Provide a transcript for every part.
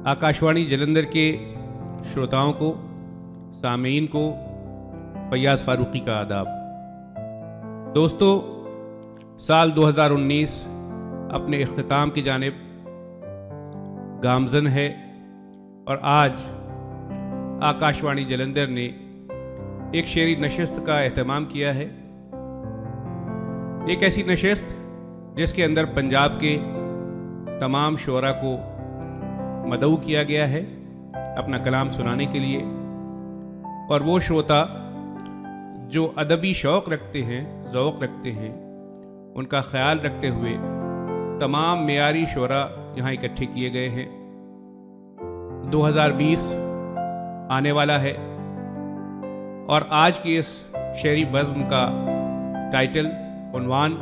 आकाशवाणी जलंधर के श्रोताओं को, सामीन को फैयाज़ फारूकी का आदाब। दोस्तों, साल 2019 अपने इख्तिताम की जानिब गामज़न है और आज आकाशवाणी जलंधर ने एक शेरी नशिस्त का एहतमाम किया है। एक ऐसी नशिस्त जिसके अंदर पंजाब के तमाम शोरा को मदऊ किया गया है अपना कलाम सुनाने के लिए, और वो श्रोता जो अदबी शौक़ रखते हैं, ज़ौक़ रखते हैं, उनका ख्याल रखते हुए तमाम मेयारी शोरा यहाँ इकट्ठे किए गए हैं। 2020 आने वाला है और आज की इस शेरी बज़्म का टाइटल, उन्वान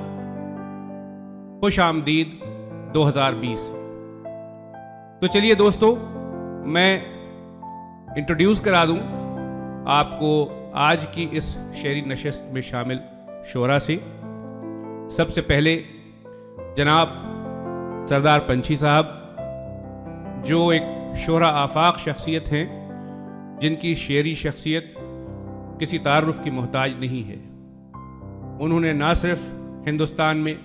खुश आमदीद 2020। तो चलिए दोस्तों, मैं इंट्रोड्यूस करा दूं आपको आज की इस शेरी नशिस्त में शामिल शोरा से। सबसे पहले जनाब सरदार पंछी साहब, जो एक शोरा आफाक शख्सियत हैं, जिनकी शेरी शख्सियत किसी तारुफ की मोहताज नहीं है। उन्होंने ना सिर्फ हिंदुस्तान में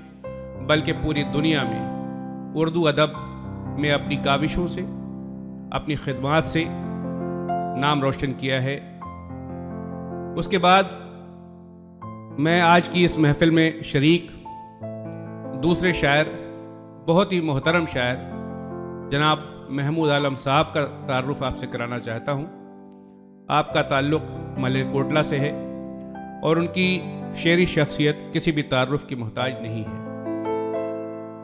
बल्कि पूरी दुनिया में उर्दू अदब में अपनी काविशों से, अपनी खिदमात से नाम रोशन किया है। उसके बाद मैं आज की इस महफिल में शरीक दूसरे शायर, बहुत ही मोहतरम शायर जनाब महमूद आलम साहब का तारुफ आपसे कराना चाहता हूँ। आपका ताल्लुक़ मलेरकोटला से है और उनकी शेरी शख्सियत किसी भी तारुफ की मोहताज नहीं है।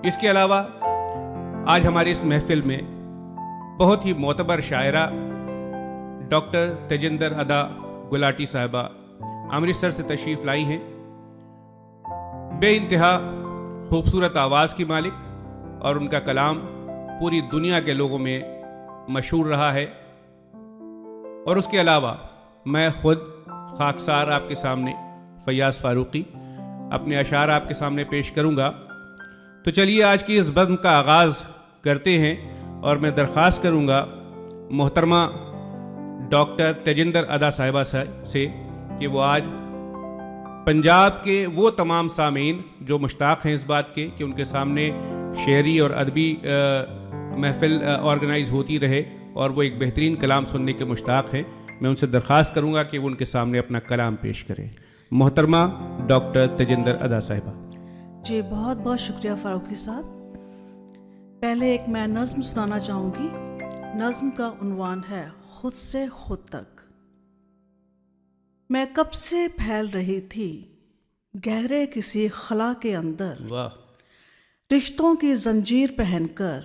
इसके अलावा आज हमारी इस महफिल में बहुत ही मोतबर शायरा डॉक्टर तेजिंदर अदा गुलाटी साहिबा अमृतसर से तशरीफ़ लाई हैं। बेइंतहा खूबसूरत आवाज़ की मालिक, और उनका कलाम पूरी दुनिया के लोगों में मशहूर रहा है। और उसके अलावा मैं ख़ुद खाकसार आपके सामने फैयाज़ फारूकी अपने अशार आपके सामने पेश करूँगा। तो चलिए आज की इस बज़्म का आगाज़ करते हैं और मैं दरख्वास्त करूँगा मोहतरमा डॉक्टर तेजिंदर अदा साहिबा से कि वो आज पंजाब के वो तमाम सामीन जो मुश्ताक़ हैं इस बात के कि उनके सामने शेरी और अदबी महफ़िल ऑर्गेनाइज़ होती रहे और वो एक बेहतरीन कलाम सुनने के मुश्ताक़ हैं, मैं उनसे दरख्वास्त करूँगा कि वो उनके सामने अपना कलाम पेश करें। मोहतरमा डॉक्टर तेजिंदर अदा साहिबा। जी बहुत बहुत शुक्रिया फारूकी साहब। पहले एक मैं नज़्म सुनाना चाहूँगी। नज़्म का उन्वान है खुद से खुद तक। मैं कब से फैल रही थी गहरे किसी खला के अंदर, वाह, रिश्तों की जंजीर पहनकर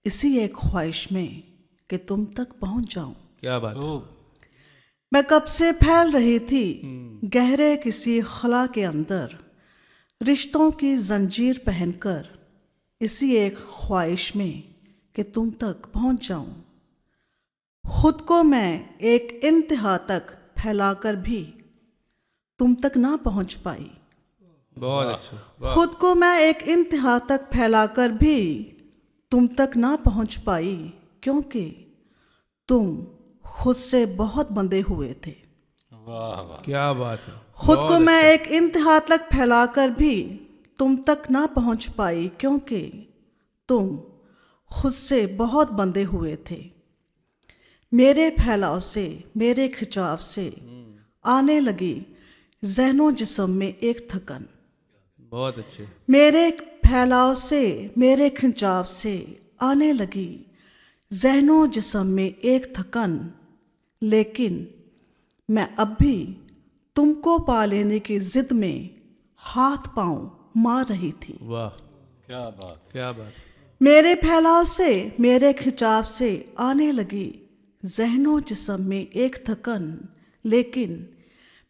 इसी एक ख्वाहिश में कि तुम तक पहुंच जाऊं। क्या बात। मैं कब से फैल रही थी गहरे किसी खला के अंदर, रिश्तों की जंजीर पहनकर इसी एक ख्वाहिश में कि तुम तक पहुंच जाऊं। खुद को मैं एक इंतहा तक फैलाकर भी तुम तक ना पहुंच पाई। बहुत अच्छा। खुद को मैं एक इंतहा तक फैलाकर भी तुम तक ना पहुंच पाई, क्योंकि तुम खुद से बहुत बंधे हुए थे। वाह वाह, क्या बात है। खुद को मैं एक इंतहा तक फैलाकर भी तुम तक ना पहुंच पाई, क्योंकि तुम खुद से बहुत बंधे हुए थे। मेरे फैलाव से, मेरे खिंचाव से आने लगी ज़हनो जिस्म में एक थकन। बहुत अच्छे। मेरे फैलाव से, मेरे खिंचाव से आने लगी ज़हनो जिस्म में एक थकन, लेकिन मैं अब भी तुमको पा लेने की जिद में हाथ पांव मार रही थी। वाह, क्या बात, क्या बात। मेरे फैलाव से, मेरे खिंचाव से आने लगी ज़हनो जिस्म में एक थकन, लेकिन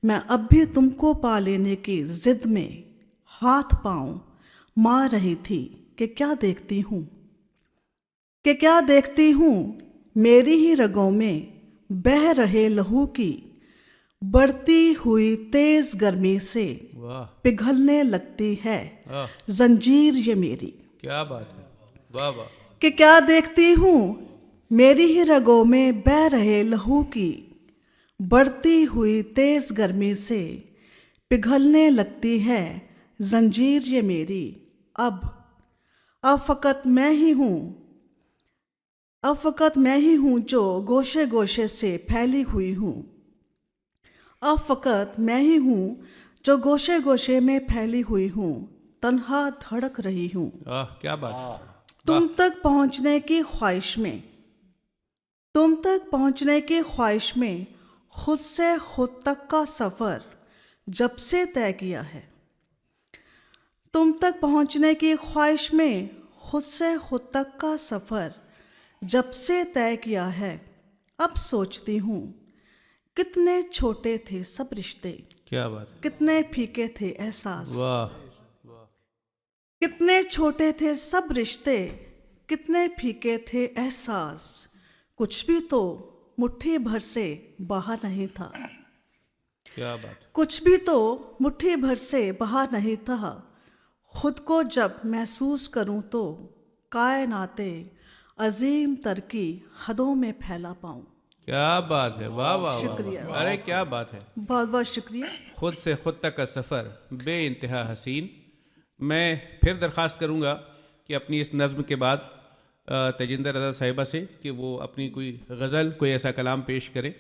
मैं अब भी तुमको पा लेने की जिद में हाथ पांव मार रही थी कि क्या देखती हूँ, कि क्या देखती हूँ मेरी ही रगों में बह रहे लहू की बढ़ती हुई तेज गर्मी से पिघलने लगती है जंजीर ये मेरी। क्या बात है, वाह वाह। कि क्या देखती हूँ मेरी ही रगों में बह रहे लहू की बढ़ती हुई तेज गर्मी से पिघलने लगती है जंजीर ये मेरी। अब फकत मैं ही हूँ, अब फकत मैं ही हूँ जो गोशे गोशे से फैली हुई हूँ। अब फकत मैं ही हूँ जो गोशे गोशे में फैली हुई हूँ, तन्हा धड़क रही हूँ क्या बात है। तुम तक पहुँचने की ख्वाहिश में, तुम तक पहुँचने की ख्वाहिश में खुद से खुद तक का सफ़र जब से तय किया है। तुम तक पहुँचने की ख्वाहिश में खुद से खुद तक का सफ़र जब से तय किया है। अब सोचती हूँ कितने छोटे थे सब रिश्ते, क्या बात है। कितने फीके थे एहसास। वाह। कितने छोटे थे सब रिश्ते, कितने फीके थे एहसास। कुछ भी तो मुट्ठी भर से बाहर नहीं था, क्या बात। कुछ भी तो मुट्ठी भर से बाहर नहीं था। खुद को जब महसूस करूं तो कायनाते अजीम तर की हदों में फैला पाऊं। क्या बात है। वाह वाह शुक्रिया। वाह। अरे क्या बात है। बहुत बहुत शुक्रिया। खुद से खुद तक का सफ़र बे इंतहा हसीन। मैं फिर दरख्वास्त करूँगा कि अपनी इस नज़्म के बाद तेजिंदर रज़ा साहिबा से कि वो अपनी कोई गज़ल, कोई ऐसा कलाम पेश करें।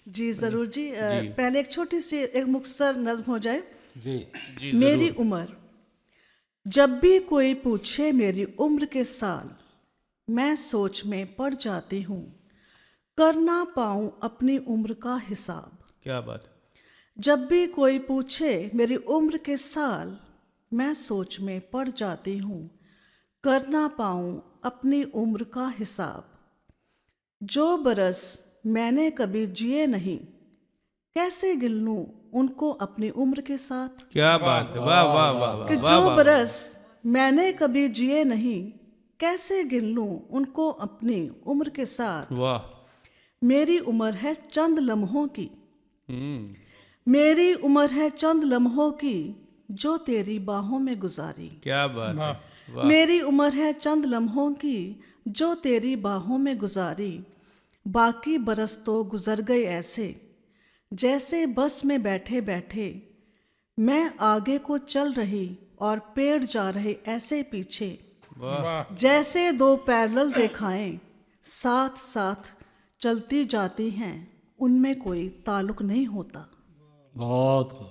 जी ज़रूर जी। पहले एक छोटी सी एक मुख्तसर नज़्म हो जाए। जी मेरी उम्र, जब भी कोई पूछे मेरी उम्र के साल, मैं सोच में पड़ जाती हूँ, कर ना पाऊँ अपनी उम्र का हिसाब। क्या बात है। जब भी कोई पूछे मेरी उम्र के साल, मैं सोच में पड़ जाती हूँ, कर ना पाऊँ अपनी उम्र का हिसाब। जो बरस मैंने कभी जिए नहीं, कैसे गिन लूँ उनको अपनी उम्र के साथ। क्या बात है। वाह वाह वाह वाह। कि जो बरस मैंने कभी जिए नहीं, कैसे गिन लूँ उनको अपनी उम्र के साथ। वाह। मेरी उम्र है चंद लम्हों की, हम्म। मेरी उम्र है चंद लम्हों की, जो तेरी बाहों में गुजारी। क्या बात है। वाह। मेरी उम्र है चंद लम्हों की, जो तेरी बाहों में गुजारी। बाकी बरस तो गुजर गए ऐसे, जैसे बस में बैठे बैठे मैं आगे को चल रही और पेड़ जा रहे ऐसे पीछे। वाह। जैसे दो पैरेलल रेखाएं साथ साथ चलती जाती हैं, उनमें कोई ताल्लुक नहीं होता। बहुत खूब।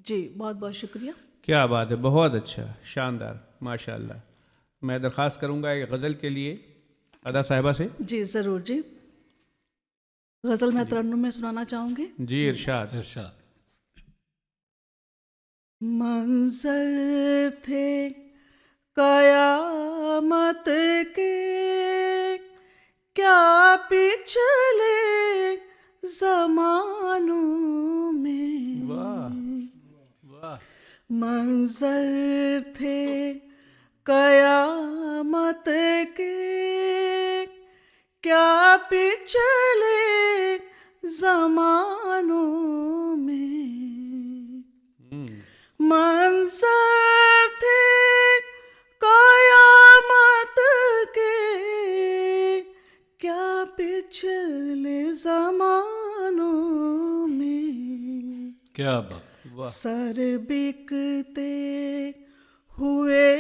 जी बहुत बहुत शुक्रिया। क्या बात है। बहुत अच्छा, शानदार, माशाल्लाह। मैं दरख्वास्त करूँगा एक गज़ल के लिए अदा साहिबा से। जी ज़रूर जी। गज़ल मैं तरन्नुम में सुनाना चाहूँगी। जी इरशाद। इरशाद। मंजर थे कयामत के, क्या पिछले जमानों में। वाह वाह। मंजर थे कयामत के, क्या पिछले जमानों में। मंजर थे कयामत के, क्या पिछले जमानों में। क्या बात। सर बिकते हुए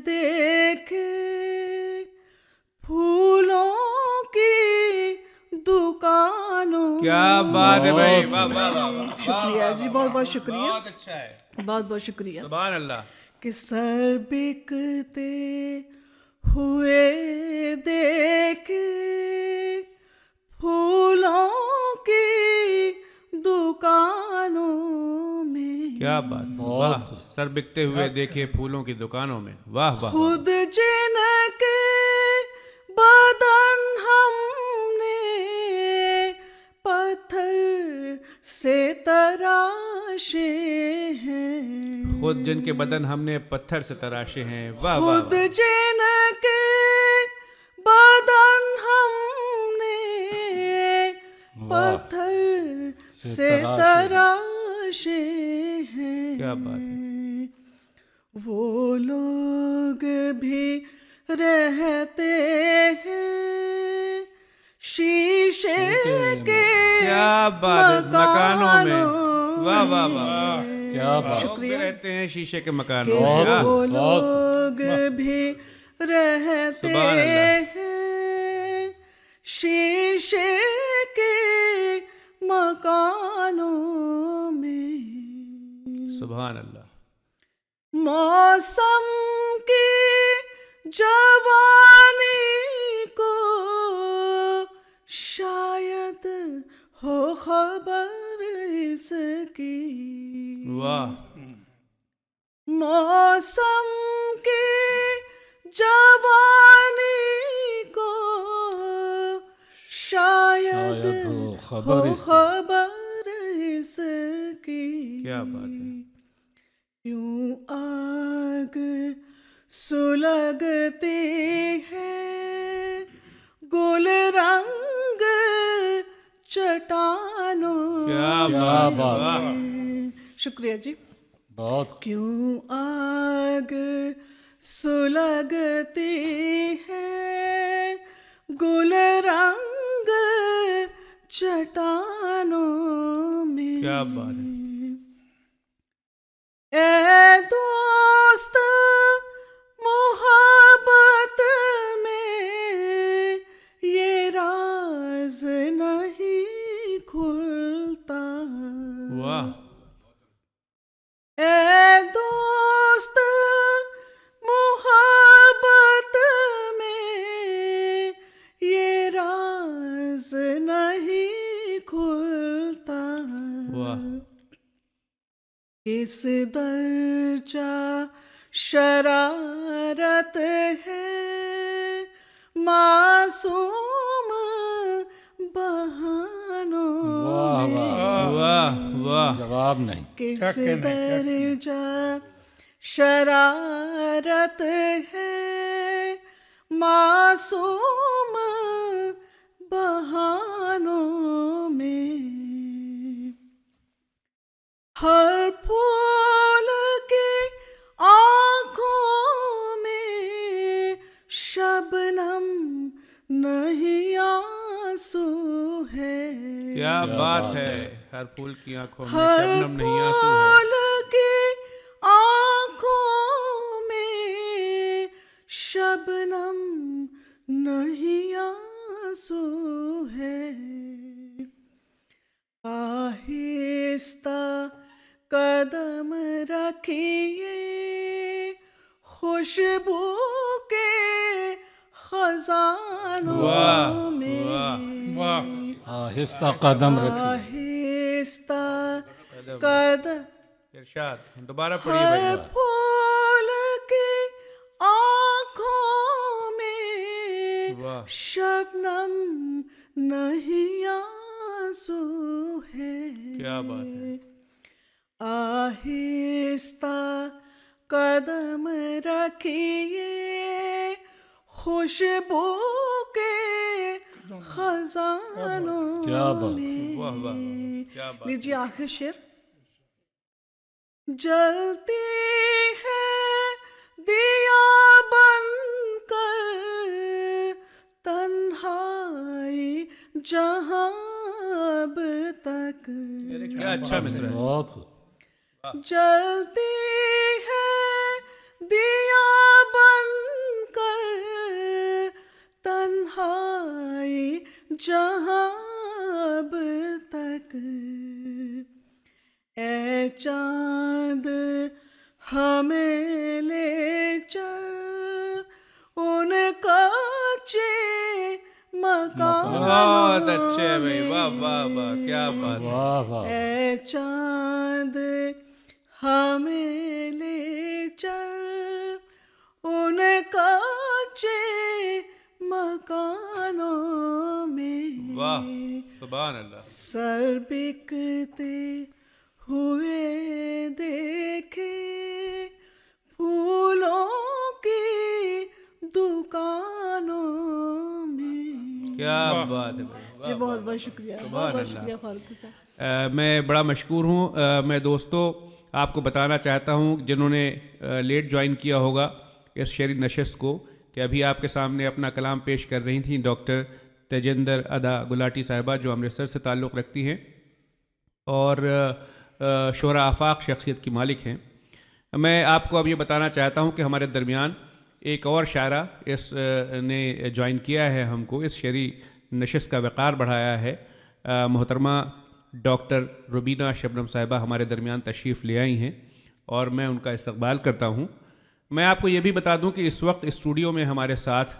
देखे फूलों की दुकानों। क्या बात है भाई। वाह वाह वाह। शुक्रिया जी, बहुत बहुत शुक्रिया। बहुत अच्छा है। बहुत बहुत शुक्रिया। सुभान अल्लाह। कि सर बिकते हुए देखे फूलों की दुकानों में। क्या बात। वाह। सर बिकते हुए देखे फूलों की दुकानों में। वाह वाह। खुद जिनके बदन हमने पत्थर से तराशे हैं, खुद जिनके बदन हमने पत्थर से तराशे हैं। वाह वाह। खुद जिनके बदन हमने पत्थर से तराशे हैं। क्या बात है। वो लोग भी रहते हैं शीशे के क्या बात है, मकानों में, वाह वाह वाह, क्या बात। लोग भी रहते हैं शीशे के मकानों के में। वो बहुत। लोग भी रहते सुभान अल्लाह। हैं शीशे के मकानों में। सुभान अल्लाह। मौसम की जवानी को शायद हो खबर इसकी। वाह, मौसम की जवानी को शायद शायद हो हो खबर इसकी। खबर इसकी। क्या बात है। यूं आग सुलगती है गुल रंग चट्टानों क्या क्या बात है, बात। वाह। शुक्रिया जी। बहुत क्यों आग सुलगती है गुल रंग चट्टानों में। क्या बात है। ए दोस्त मोहब्बत में ये राज नहीं खुलता। वाह, ए दोस्त मोहब्बत में ये राज नहीं खुलता। वाह। इस दर्जा शरारत है मासूम बहानों वाह में। वाह, वाह वाह। जवाब नहीं। किस दर्जा शरारत है मासूम बहानों में। हर फूल की आँखों में शबनम नहीं आंसू है। क्या क्या बात बात है। है। हर फूल की आंखों में हर शबनम नहीं आंसू है। फूल की आँखों में शबनम नहीं आंसू है। आहिस्ता कदम रखिए खुशबू के खजानों वाह, में। वाह। आहिस्ता कदम रखिए। आहिस्ता कदम इरशाद, दोबारा पढ़िए हर भाई। फूल की आँखों में वाह, शबनम नहीं आंसू है। क्या बात है। आहिस्ता कदम रखिए खुशबू के खजानों क्या बात। में। वाह वाह, क्या बात। लीजिए आखिर शेर। जलती है दिया बनकर तन्हाई जहां अब तक। क्या अच्छा मिसरा है। बहुत खूब। जलती है दिया बनकर तन्हाई जहां अब तक। ए चांद हमें ले चल उन कच्चे मकानों बहुत अच्छे है भाई, वाह वाह वाह, क्या बात है। वाह वाह। ए चांद हमें ले चल उन कच्चे मकानों में। वाह, सुभान अल्लाह। सर बिकते हुए देखे फूलों की दुकानों में। क्या बात है भाई, जी बहुत बहुत शुक्रिया, बहुत बहुत शुक्रिया फारूक साहब। मैं बड़ा मशकूर हूँ। मैं दोस्तों आपको बताना चाहता हूँ जिन्होंने लेट ज्वाइन किया होगा इस शेरी नशस्त को, कि अभी आपके सामने अपना कलाम पेश कर रही थी डॉक्टर तेजेंद्र अदा गुलाटी साहिबा जो अमृतसर से ताल्लुक़ रखती हैं और शोरा आफाक शख्सियत की मालिक हैं। मैं आपको अब ये बताना चाहता हूँ कि हमारे दरमियान एक और शायरा इस ने ज्वाइन किया है हमको, इस शेरी नशिस्त का वक़ार बढ़ाया है। मोहतरमा डॉक्टर रुबीना शबनम साहिबा हमारे दरमियान तशरीफ़ ले आई हैं और मैं उनका इस्तकबाल करता हूँ। मैं आपको ये भी बता दूँ कि इस वक्त स्टूडियो में हमारे साथ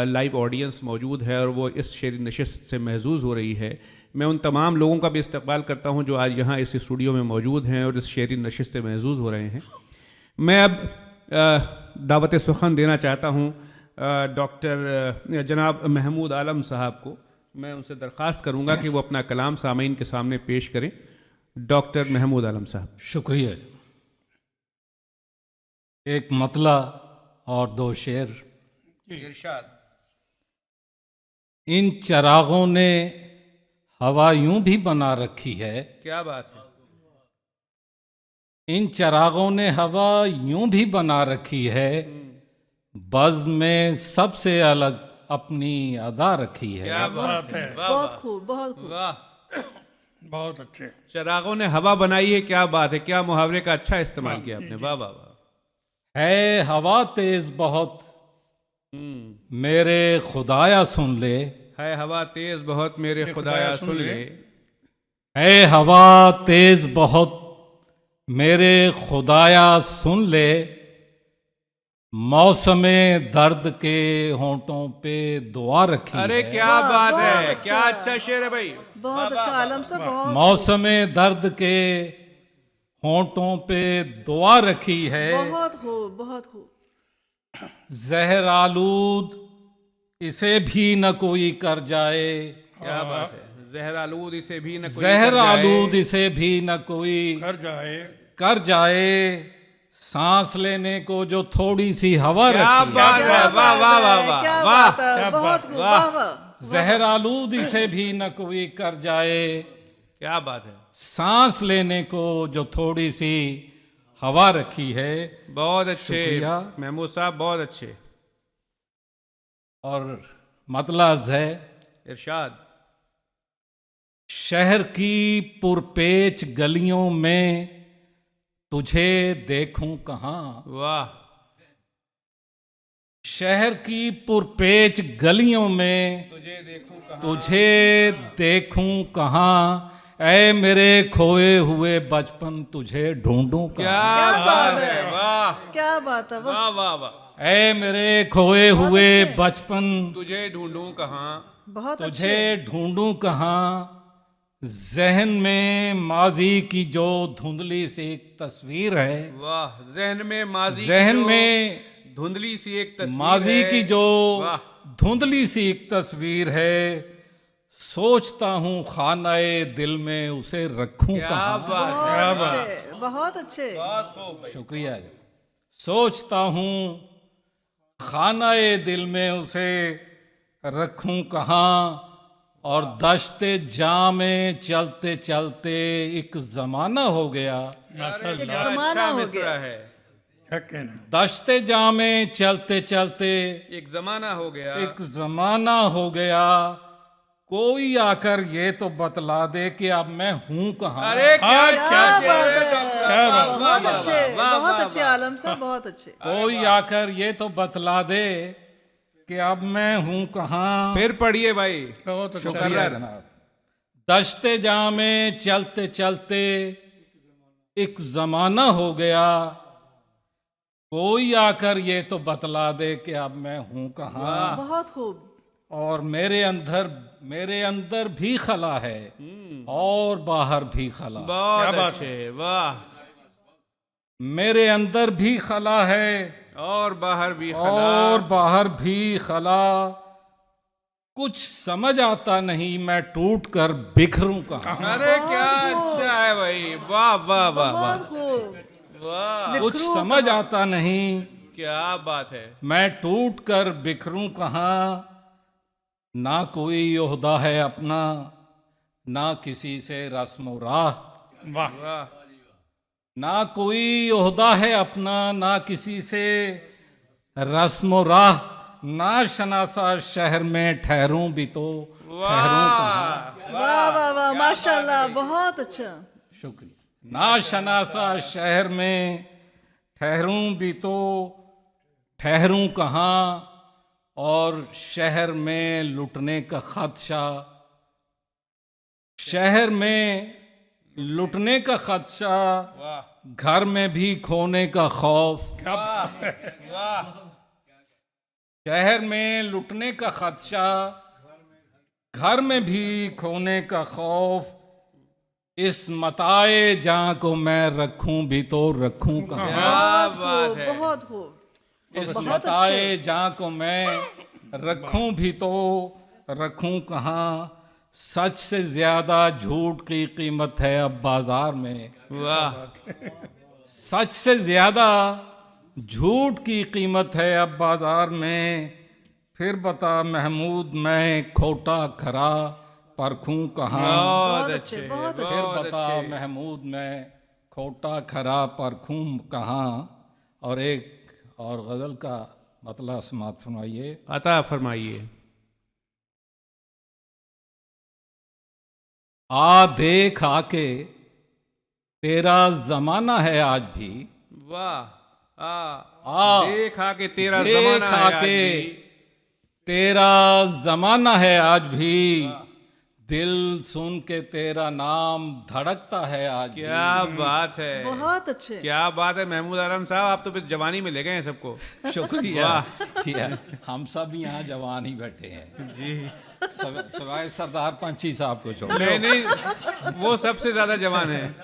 लाइव ऑडियंस मौजूद है और वो इस शेरी नशिस्त से महजूज़ हो रही है। मैं उन तमाम लोगों का भी इस्तकबाल करता हूँ जो आज यहाँ इस स्टूडियो में मौजूद हैं और इस शेरी नशिस्त से महजूज़ हो रहे हैं। मैं अब दावत सुखन देना चाहता हूँ डॉक्टर जनाब महमूद आलम साहब को। मैं उनसे दरख्वास्त करूँगा कि वो अपना कलाम सामीन के सामने पेश करें। डॉक्टर महमूद आलम साहब। शुक्रिया। एक मतला और दो शेर। इरशाद। इन चरागों ने हवा यूं भी बना रखी है, क्या बात है। इन चरागों ने हवा यूं भी बना रखी है, बज़ में सबसे अलग अपनी अदा रखी है। क्या बात है। बहुत खूब, बहुत खूब। वाह, बहुत अच्छे। चरागों ने हवा बनाई है, क्या बात है। क्या मुहावरे का अच्छा इस्तेमाल किया आपने। वाह वाह वाह। है हवा तेज बहुत मेरे खुदाया सुन ले, है हवा तेज बहुत मेरे खुदाया सुन ले। है हवा तेज बहुत मेरे खुदाया सुन ले, मौसमे दर्द के होंठों पे दुआ रखी अरे है। क्या बात बहुत है, अच्छा। क्या अच्छा शेर है भाई। बहुत अच्छा आलम साहब, बहुत मौसमे दर्द के होंठों पे दुआ रखी है, बहुत खूब, बहुत खूब। जहर आलूद इसे भी न कोई कर जाए, क्या बात है। जहर आलूद इसे भी न कोई जहर कर जाए। आलूद इसे भी न कोई कर जाए, सांस लेने को जो थोड़ी सी हवा क्या रखी बात है, है। वाह वाह वाह वाह क्या वाह। बात है, बहुत खूब, वाह। वाह वाह। जहर आलूद इसे भी न कोई कर जाए, क्या बात है। सांस लेने को जो थोड़ी सी हवा रखी है। बहुत अच्छे शुक्रिया। महमूद साहब, बहुत अच्छे। और मतलब है, इरशाद। शहर की पुरपेच गलियों में तुझे देखूं कहाँ, वाह। शहर की पुरपेच गलियों में तुझे देखूं कहाँ। तुझे देखूं कहाँ, ऐ मेरे खोए हुए बचपन तुझे ढूंढूं क्या कहाँ, बात है। वाह क्या बात है, वाह। वाह वाह वाह। ऐ मेरे खोए हुए अच्छे। बचपन तुझे ढूंढूं कहाँ। बहुत तुझे अच्छे। ढूंढूं कहाँ, जहन में माजी की जो धुंधली सी एक तस्वीर है, वाह। जहन में माजी जहन की जो में धुंधली सी एक तस्वीर माजी है। की जो वाह। धुंधली सी एक तस्वीर है, सोचता हूँ खानाए दिल में उसे रखूं क्या कहाँ। बात है। बहुत अच्छे, बहुत अच्छे। बहुत खूब भाई। शुक्रिया जी। सोचता हूँ खानाए दिल में उसे रखूं कहाँ, और दश्ते जामे चलते चलते एक जमाना हो गया, एक क्या जमाना अच्छा हो मिसरा गया। है। दश्ते जामे चलते चलते एक जमाना हो गया। एक जमाना हो गया, कोई आकर ये तो बतला दे कि अब मैं हूं कहाँ। अरे क्या क्या अच्छा बात शेर है, है। वाह, वाह, बहुत वाह, अच्छे, वाह, बहुत वाह, अच्छे वाह। आलम साहब, बहुत अच्छे। कोई आकर ये तो बतला दे कि अब मैं हूं कहाँ। फिर पढ़िए भाई। शुक्रिया जनाब। दश्ते जामे चलते चलते एक जमाना हो गया, कोई आकर ये तो बतला दे कि अब मैं हूं कहाँ। बहुत खूब। और मेरे अंदर भी खला है और बाहर भी खला। बहुत अच्छे। वाह। मेरे अंदर भी खला है और बाहर भी खला। और बाहर भी खला, कुछ समझ आता नहीं मैं टूट कर बिखरूं कहाँ। अरे क्या अच्छा है भाई। वाह वाह वाह वाह बहुत खूब। वाह। कुछ समझ आता नहीं क्या बात है। मैं टूट कर बिखरूं कहाँ, ना कोई ओहदा है अपना, ना किसी से रस्म राह। वाह। ना कोई ओहदा है अपना, ना किसी से रस्म राह, ना शनासा शहर में ठहरूं भी तो ठहरूं कहाँ। वाह वाह वाह, माशाल्लाह, बहुत अच्छा। शुक्रिया। ना शनासा शहर में ठहरूं भी तो ठहरूं कहाँ, और शहर में लुटने का खदशा, शहर में लुटने का खदशा, घर में भी खोने का खौफ। शहर में लुटने का खदशा, घर में भी खोने का खौफ, इस मताए जान को मैं रखूं भी तो रखूं कहाँ। बहुत खूब, बहुत खूब। इस मताए जान को मैं रखूं भी तो रखूं कहाँ, सच से ज्यादा झूठ की कीमत है अब बाजार में। वाह। सच से ज्यादा झूठ की कीमत है अब बाजार में, फिर बता महमूद मैं खोटा खरा परखूं कहाँ। बहुत अच्छे, अच्छे, बहुत अच्छे। फिर बहुत बता अच्छे। महमूद मैं खोटा खरा परखूं कहाँ। और एक और गजल का मतलब समात फरमाइए। अता फरमाइए। आ देख आके तेरा जमाना है आज भी, वाह। आ देखा कि तेरा देख जमाना है आज आके भी। तेरा जमाना है आज भी, दिल सुन के तेरा नाम धड़कता है आज भी। क्या बात है, बहुत अच्छे। क्या बात है महमूद आलम साहब, आप तो फिर जवानी में ले गए हैं सबको। शुक्रिया। किया। हम सब यहाँ जवान ही बैठे हैं जी। सिवाय सरदार पंछी साहब को छोड़। नहीं नहीं, वो सबसे ज्यादा जवान है।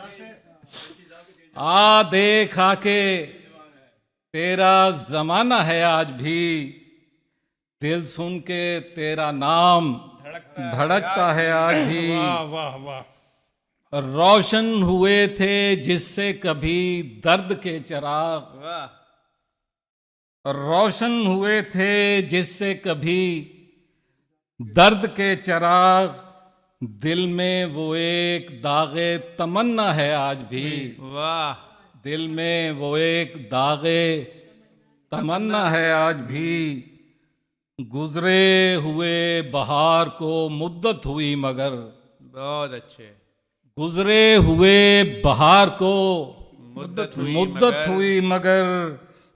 आ देख आके तेरा जमाना है आज भी, दिल सुन के तेरा नाम धड़कता है आज भी। वाह वाह वाह। रोशन हुए थे जिससे कभी दर्द के चिराग, वाह। रोशन हुए थे जिससे कभी दर्द के चिराग, दिल में वो एक दागे तमन्ना है आज भी। वाह। दिल में वो एक दागे तमन्ना है आज भी, गुजरे हुए बहार को मुद्दत हुई मगर, बहुत अच्छे। गुजरे हुए बहार को मुद्दत हुई मगर,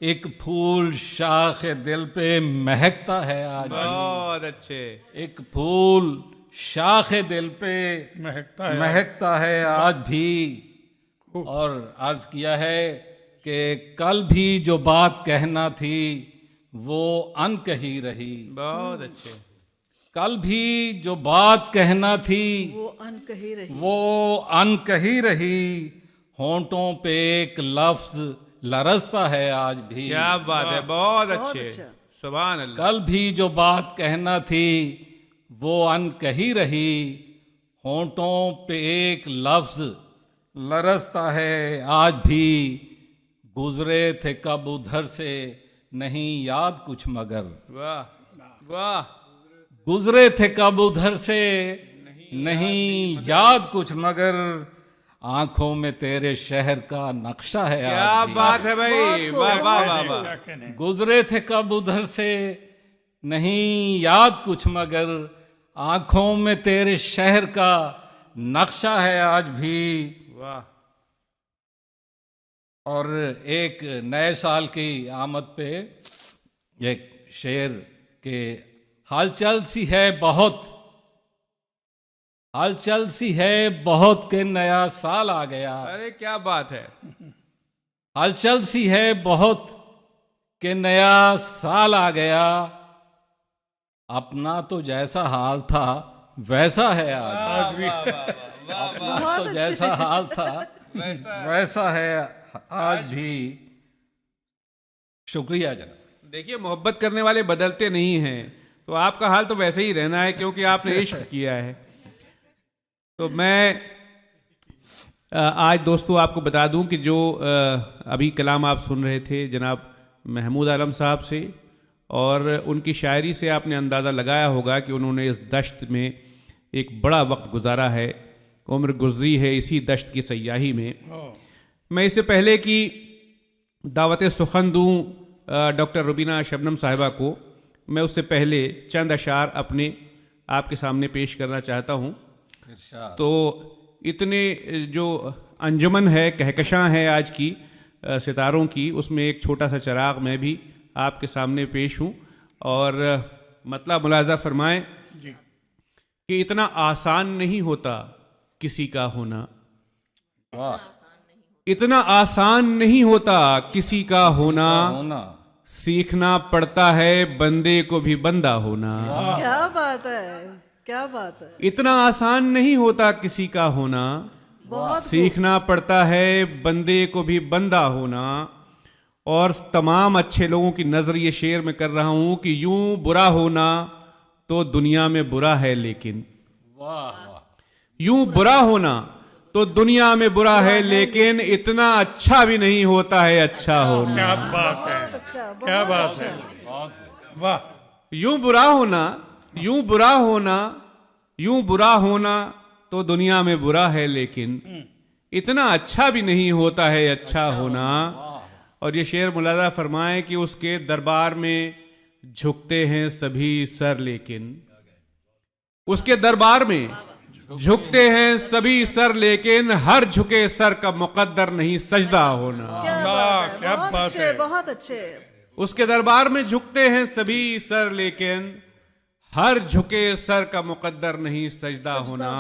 एक फूल शाख दिल पे महकता है आज भी। बहुत अच्छे। एक फूल शाख दिल पे महकता है आज भी। और अर्ज किया है कि कल भी जो बात कहना थी वो अनकही रही। बहुत अच्छे। कल भी जो बात कहना थी वो अनकही रही। वो अनकही रही, होंठों पे एक लफ्ज लरसता है आज भी। क्या बात है, बहुत बहुत अच्छे। अच्छा। सुभान अल्लाह। कल भी जो बात कहना थी वो अनकही रही, होंठों पे एक लफ्ज लरसता है आज भी। गुजरे थे कब उधर से नहीं याद कुछ मगर, वाह वाह। गुजरे थे कब उधर से नहीं याद कुछ मगर, आंखों में तेरे शहर का नक्शा है क्या आज भी। बात है भाई, बहुत वाह खूब, वाह बहुत वाह वाह। गुजरे थे कब उधर से नहीं याद कुछ मगर, आंखों में तेरे शहर का नक्शा है आज भी। वाह। और एक नए साल की आमद पे एक शेर के हलचल सी है बहुत, हलचल सी है बहुत के नया साल आ गया। अरे क्या बात है। हलचल सी है बहुत के नया साल आ गया, अपना तो जैसा हाल था वैसा है आज भी। अपना तो जैसा हाल था वैसा है आज भी। शुक्रिया जनाब। देखिए, मोहब्बत करने वाले बदलते नहीं हैं, तो आपका हाल तो वैसे ही रहना है क्योंकि आपने इश्क किया है। तो मैं आज दोस्तों आपको बता दूं कि जो अभी कलाम आप सुन रहे थे जनाब महमूद आलम साहब से, और उनकी शायरी से आपने अंदाज़ा लगाया होगा कि उन्होंने इस दश्त में एक बड़ा वक्त गुजारा है, उम्र गुजरी है इसी दश्त की सयाही में। मैं इससे पहले कि दावत सुखन दूँ डॉक्टर रुबीना शबनम साहिबा को, मैं उससे पहले चंद अशार अपने आपके सामने पेश करना चाहता हूँ। इरशाद। तो इतने जो अंजुमन है, कहकशां है आज की सितारों की, उसमें एक छोटा सा चिराग मैं भी आपके सामने पेश हूँ। और मतलब मुलाजा फरमाएं कि इतना आसान नहीं होता किसी का होना, वाह। इतना आसान नहीं होता किसी का होना, होना सीखना पड़ता है बंदे को भी बंदा होना। क्या बात है, क्या बात है। इतना आसान नहीं होता किसी का होना, बहुत सीखना पड़ता है बंदे को भी बंदा होना। और तमाम अच्छे लोगों की नजर ये शेर में कर रहा हूं कि यूं बुरा होना तो दुनिया में बुरा है, लेकिन वाह वाह। यूं बुरा होना तो दुनिया में बुरा है, लेकिन इतना अच्छा भी नहीं होता है अच्छा होना। क्या बात है, अच्छा, क्या बात है, बहुत वाह। यूं बुरा होना, यूं बुरा होना, यूं बुरा होना तो दुनिया में बुरा है, लेकिन इतना अच्छा भी नहीं होता है अच्छा होना। और ये शेर मुलाजा फरमाए कि उसके दरबार में झुकते हैं सभी सर, लेकिन उसके दरबार में झुकते हैं सभी सर, लेकिन हर झुके सर का मुकद्दर नहीं सजदा होना। वाह, क्या बहुत बात अच्छे, है। बहुत अच्छे। उसके दरबार में झुकते हैं सभी सर, लेकिन हर झुके सर का मुकद्दर नहीं सजदा होना।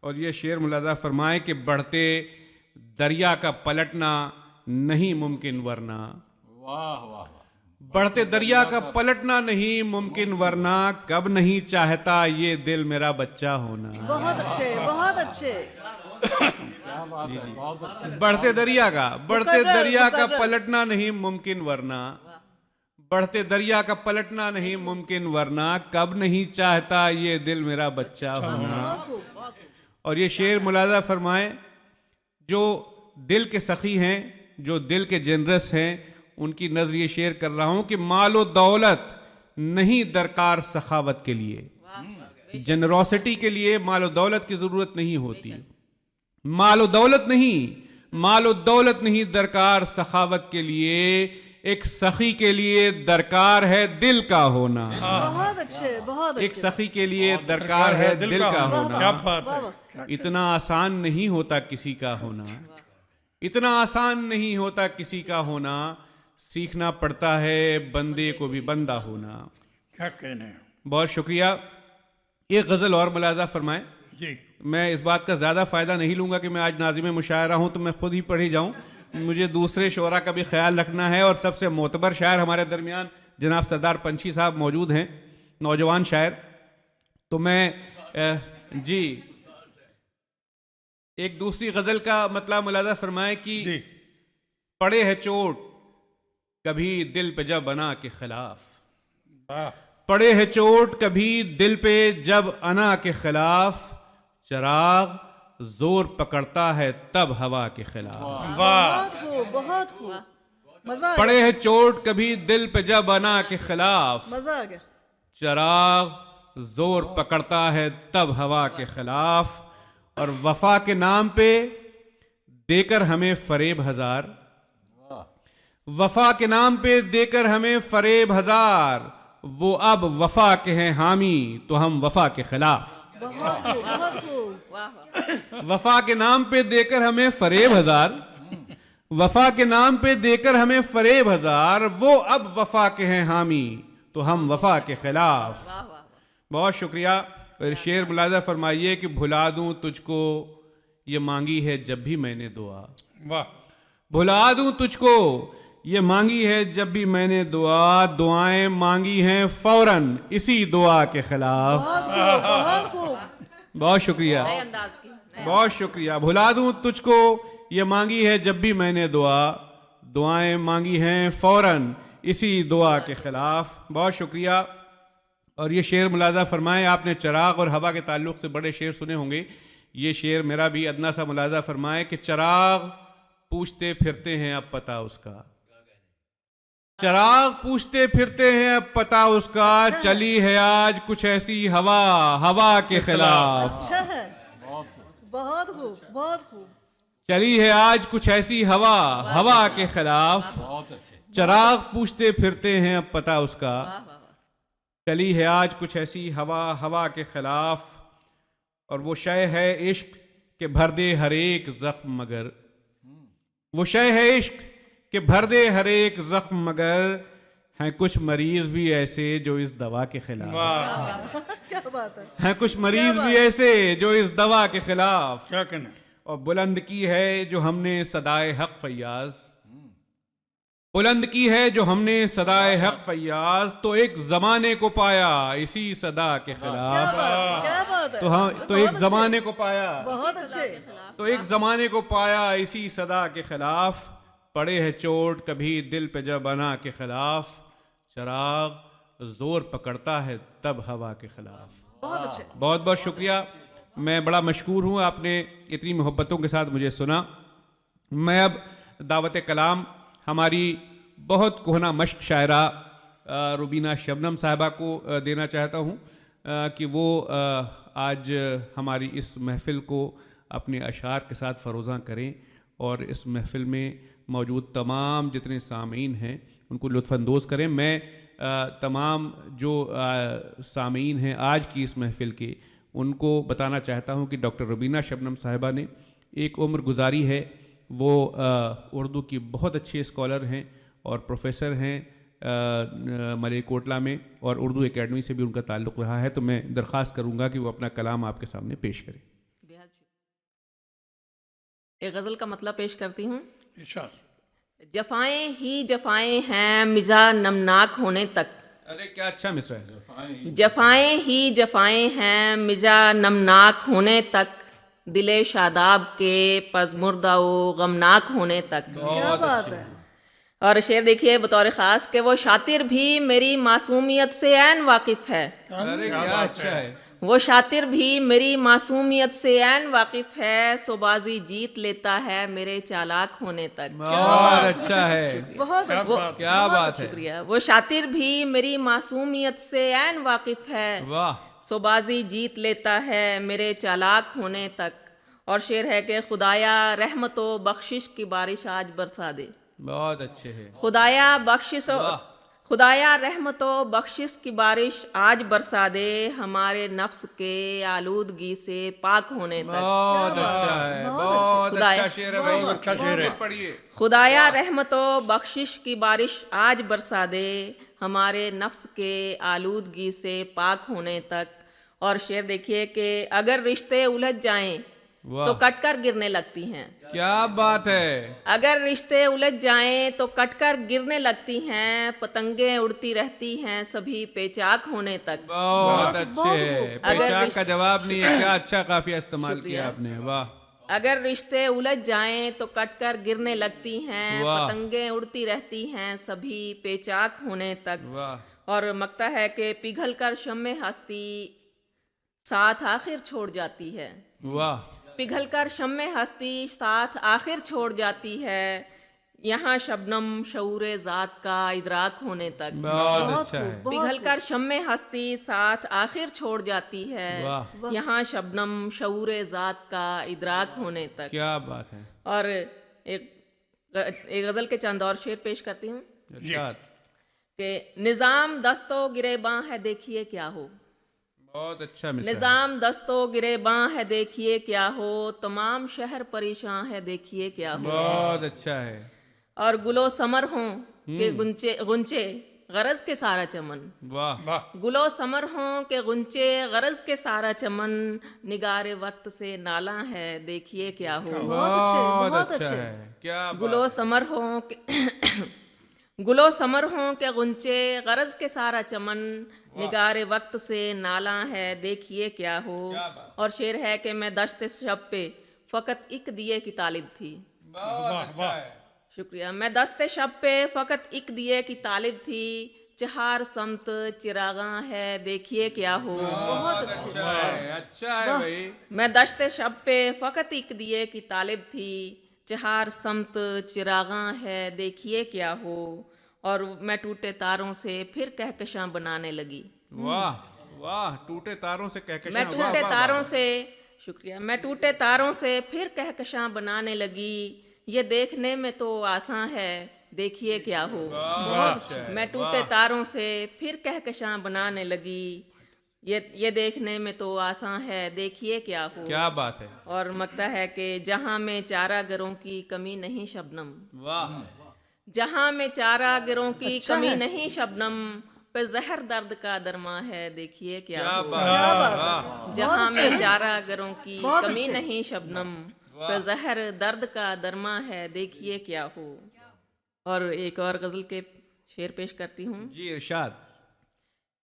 और ये शेर मुलाजा फरमाए कि बढ़ते दरिया का पलटना नहीं मुमकिन वरना, वाह वाह। बढ़ते दरिया का पलटना नहीं मुमकिन वरना, कब नहीं चाहता ये दिल मेरा बच्चा होना। बहुत अच्छे, बहुत अच्छे। क्या बात है, बहुत अच्छी। बढ़ते दरिया का मुकर्रर। पलटना नहीं मुमकिन वरना, बढ़ते दरिया का पलटना नहीं मुमकिन वरना, कब नहीं चाहता ये दिल मेरा बच्चा होना। और ये शेर मुलाजा फरमाए, जो दिल के सखी हैं, जो दिल के जनरस हैं, उनकी नजर ये शेर कर रहा हूं कि मालो दौलत नहीं दरकार सखावत के लिए। जनरोसिटी के लिए मालो दौलत की जरूरत नहीं होती, मालो दौलत नहीं दरकार सखावत के लिए, एक सखी के लिए दरकार है दिल का होना। बहुत अच्छे, बहुत एक अच्छे। सखी के लिए दरकार है दिल का क्या होना। बात है। इतना आसान नहीं होता किसी का होना, इतना आसान नहीं होता किसी का होना, सीखना पड़ता है बंदे को भी बंदा होना। क्या कहने हैं। बहुत शुक्रिया। एक गज़ल और मुलाजा फरमाएं। जी, मैं इस बात का ज़्यादा फ़ायदा नहीं लूँगा कि मैं आज नाज़िम मुशायरा हूँ तो मैं खुद ही पढ़ी जाऊँ, मुझे दूसरे शोरा का भी ख्याल रखना है। और सबसे मोतबर शायर हमारे दरमियान जनाब सरदार पंछी साहब मौजूद हैं, नौजवान शायर। तो मैं जी एक दूसरी गज़ल का मतलब मुलाजा फरमाए कि जी, पड़े है चोट कभी दिल पे जब अना के खिलाफ, वाह, पड़े है चोट कभी दिल पे जब अना के खिलाफ, चिराग जोर पकड़ता है तब हवा के खिलाफ। वाह, बहुत खूब, बहुत खूब। मजा आ पड़े गया, है चोट कभी दिल पे जब अना के खिलाफ, मजा आ गया। चिराग जोर पकड़ता है तब हवा के खिलाफ। और वफा के नाम पे देकर हमें फरेब हजार, वफा के नाम पे देकर हमें फरेब हजार, वो अब वफा के हैं हामी तो हम वफा के खिलाफ। बहुत खूब, बहुत खूब। वफा के नाम पे देकर हमें फरेब हजार, वफा के नाम पे देकर हमें फरेब हजार, वो अब वफा के हैं हामी तो हम वफा के खिलाफ। बहुत शुक्रिया। और शेर मुलाजा फरमाइए कि भुला दूं तुझको ये मांगी है जब भी मैंने दुआ, वाह, भुला दूं तुझको ये मांगी है जब भी मैंने दुआ, दुआएं मांगी हैं फौरन इसी दुआ के खिलाफ। बहुत खूब। बहुत शुक्रिया, बहुत शुक्रिया। भुला दूं तुझको ये मांगी है जब भी मैंने दुआ, दुआएं मांगी हैं फौरन इसी दुआ के खिलाफ। बहुत शुक्रिया। और ये शेर मुलाजा फरमाए, आपने चिराग और हवा के ताल्लुक से बड़े शेर सुने होंगे, ये शेर मेरा भी अदना सा मुलाजा फरमाए कि चिराग पूछते फिरते हैं अब पता उसका, चिराग पूछते फिरते हैं अब पता उसका, चली है आज कुछ ऐसी हवा, हवा के खिलाफ। अच्छा है, बहुत खूब, बहुत खूब। चली है आज कुछ ऐसी हवा, हवा के खिलाफ, बहुत अच्छे। चिराग पूछते फिरते हैं अब पता उसका, चली है आज कुछ ऐसी हवा हवा के खिलाफ, और वो शय है इश्क के भर दे हर एक जख्म मगर, वो शय है इश्क के भर दे हर एक जख्म मगर, हैं कुछ मरीज भी ऐसे जो इस दवा के खिलाफ, वाह क्या बात है। हैं कुछ मरीज भी ऐसे जो इस दवा के खिलाफ, क्या कहने। और बुलंद की है जो हमने सदाए हक फैयाज, बुलंद की है जो हमने सदाए हक फैयाज, तो एक जमाने को पाया इसी सदा के खिलाफ, क्या बात है। तो हम तो एक जमाने को पाया, बहुत अच्छे। तो एक जमाने को पाया इसी सदा के खिलाफ, पड़े है चोट कभी दिल पे जब बना के खिलाफ, चराग जोर पकड़ता है तब हवा के खिलाफ। बहुत अच्छे। बहुत बहुत शुक्रिया, मैं बड़ा मशकूर हूँ, आपने इतनी मोहब्बतों के साथ मुझे सुना। मैं अब दावत कलाम हमारी बहुत कोहना मश्क शायरा रुबीना शबनम साहिबा को देना चाहता हूँ कि वो आज हमारी इस महफ़िल को अपने अशार के साथ फ़रोज़ा करें, और इस महफ़िल में मौजूद तमाम जितने सामीन हैं उनको लुत्फ़अंदोज़ करें। मैं तमाम जो सामीन हैं आज की इस महफ़िल के, उनको बताना चाहता हूँ कि डॉक्टर रुबीना शबनम साहिबा ने एक उम्र गुजारी है। वो उर्दू की बहुत अच्छी स्कॉलर हैं और प्रोफेसर हैं मलेरकोटला में, और उर्दू एकेडमी से भी उनका ताल्लुक़ रहा है। तो मैं दरख्वास्त करूँगा कि वो अपना कलाम आपके सामने पेश करें। एक गज़ल का मतलब पेश करती हूँ। इरशाद। जफ़ाएं ही जफ़ाएं हैं मिज़ा नमनाक होने तक, अरे क्या अच्छा मिसरा है। जफ़ाएं ही जफ़ाएं हैं मिज़ा नमनाक होने तक, दिले शादाब के पज़मुर्दा व गमनाक होने तक। क्या बात है। और शेर देखिए बतौर ख़ास कि वो शातिर भी मेरी मासूमियत से ऐन वाकिफ़ है, अरे क्या अच्छा है। वो शातिर भी मेरी मासूमियत से ऐन वाकिफ़ है, सोबाजी जीत लेता है मेरे चालाक होने तक। बहुत अच्छा है, बहुत अच्छे। क्या बात है। शुक्रिया। वो शातिर भी मेरी मासूमियत से ऐन वाकिफ़ है, वाह, सोबाजी जीत लेता है मेरे चालाक होने तक। और शेर है कि खुदाया रहमतो बख्शिश की बारिश आज बरसा दे, बहुत अच्छे है। खुदाया बख्शिश खुदाया रहमतो बख्शिश की बारिश आज बरसा दे, हमारे नफ्स के आलूदगी से पाक होने तक। बहुत अच्छा है, बहुत अच्छा शेर है भाई, अच्छा शेर है। पढ़िए। खुदाया रहमतो बख्शिश की बारिश आज बरसा दे, हमारे नफ्स के आलूदगी से पाक होने तक। और शेर देखिए कि अगर रिश्ते उलझ जाएं तो कटकर गिरने लगती हैं, क्या बात है। अगर रिश्ते उलझ जाएं तो कटकर गिरने लगती हैं, पतंगे उड़ती रहती हैं सभी पेचाक होने तक। बहुत अच्छे है, अगर पेचाक का जवाब नहीं है, क्या अच्छा काफिया इस्तेमाल शुक्रिया। किया आपने, वाह। अगर रिश्ते उलझ जाएं तो कटकर गिरने लगती हैं, वाह। पतंगे उड़ती रहती हैं सभी पेचाक होने तक। वाह, और मकता है कि पिघल कर शम्मे हस्ती साथ आखिर छोड़ जाती है, वाह, पिघल कर शम्मे हस्ती साथ आखिर छोड़ जाती है, यहाँ शबनम शऊरे ज़ात का इदराक होने तक। बहुत अच्छा है। पिघल कर शम्मे हस्ती साथ आखिर छोड़ जाती है, वाह, यहाँ शबनम शऊरे ज़ात का इदराक होने तक। क्या बात है। और एक गज़ल के चंद और शेर पेश करती हूँ इरशाद। कि निज़ाम दस्तो गिरेबां है देखिए क्या हो, बहुत अच्छा मिसरा है। निज़ाम दस्तो गिरेबां है देखिए क्या हो, तमाम शहर परेशान है देखिए क्या हो। बहुत अच्छा है। और गुलो समर हों के गुंचे गुंचे गरज के सारा चमन, वाह, वाह गुलो समर हों के गुंचे गरज के सारा चमन, निगारे वक्त से नाला है देखिए क्या हो। बहुत अच्छा है, क्या गुलो समर हों के गुलो समर हों के गुंचे गरज के सारा चमन, निगारे वक्त से नाला है देखिए क्या हो। और शेर है कि मैं दश्त शब पे फ़कत एक दिए की तालिब थी, बहुत अच्छा है। शुक्रिया। मैं दस्ते शब पे फ़कत एक दिए की तालिब थी, चहार समत चिरागा है देखिए क्या हो। बहुत अच्छा है, अच्छा है भाई। मैं दश्ते शब पे फ़कत एक दिए की तालिब थी, चहार समत चिरागा है देखिए क्या हो। और मैं टूटे तारों से फिर कहकशां बनाने लगी, वाह वाह, टूटे तारों से कहकशां। मैं टूटे तारों से, शुक्रिया, मैं टूटे तारों से फिर कहकशां बनाने लगी, ये देखने में तो आसान है देखिए क्या हो। बहुत अच्छा है, मैं टूटे तारों से फिर कहकशां बनाने लगी, ये देखने में तो आसान है, देखिए क्या हो। क्या बात है, और मकता है कि जहां में चारागरों की कमी नहीं शबनम, वाह, जहां में चारागरों की अच्छा कमी है। नहीं शबनम, पे जहर दर्द का दरमा है, देखिए क्या क्या हो। बात क्या है, बात है। वाह, जहां अच्छे में हैं। चारागरों की बहुत कमी अच्छे। नहीं शबनम, पे जहर दर्द का दरमा है, देखिए क्या हो। और एक और गजल के शेर पेश करती हूँ जी इरशाद,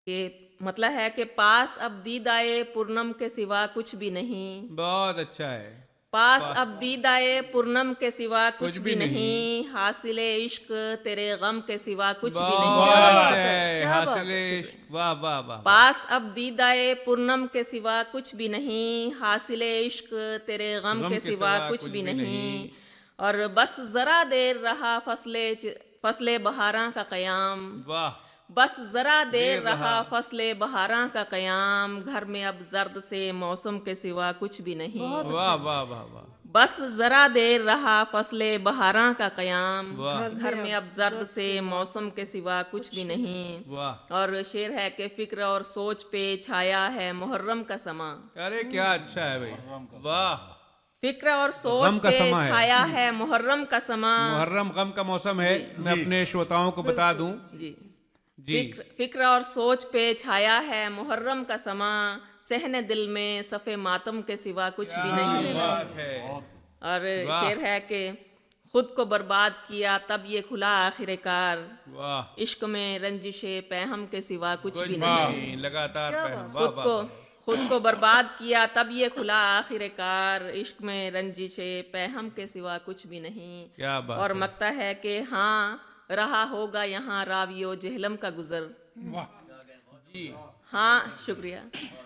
कि मतलब है कि पास अब दीदाए पूर्णम के सिवा कुछ भी नहीं, बहुत अच्छा है, पास अब दीदाए पूर्णम के सिवा कुछ कुछ भी भी नहीं, हासिले इश्क तेरे गम के सिवा कुछ भी बहुत नहीं। अच्छा है, है, क्या बात हासिल, वाह वाह वाह, पास अब दीदाए पूर्णम के सिवा कुछ भी नहीं, हासिले इश्क तेरे गम के सिवा कुछ भी नहीं। और बस जरा देर रहा फसले बहारां का कयाम, वाह, बस जरा देर देर रहा रहा। फसले बहारां का कयाम, घर में अब जर्द से मौसम के सिवा कुछ भी नहीं। वाह वाह वाह वाह, बस जरा देर रहा फसले बहारां का कयाम, वाह, घर में अब जर्द से मौसम के सिवा कुछ भी नहीं। वाह, और शेर है कि फिक्र और सोच पे छाया है मुहर्रम का समा, अरे क्या अच्छा है भाई, वाह, फिक्र और गम सोच का पे समा है। छाया है मुहर्रम का समा। मुहर्रम गम का मौसम है, मैं अपने श्रोताओं को बता दूं जी, जी, फिक्र और सोच पे छाया है मुहर्रम का समा, सहने दिल में सफ़े मातम के सिवा कुछ भी नहीं। बात है, और वाह। शेर है कि खुद को बर्बाद किया तब ये खुला आखिरकार, वाह, इश्क में रंजिशे पैहम के सिवा कुछ कुछ भी भी नहीं। नहीं, लगातार पहन, वाह खुद वाह को वाह, खुद को बर्बाद किया तब ये खुला आखिरकार, इश्क में रंजिशे पैहम के सिवा कुछ भी नहीं। क्या बात और है, मकता है कि हाँ रहा होगा यहाँ रावियो जहलम का गुजर, वाह जी, हाँ शुक्रिया,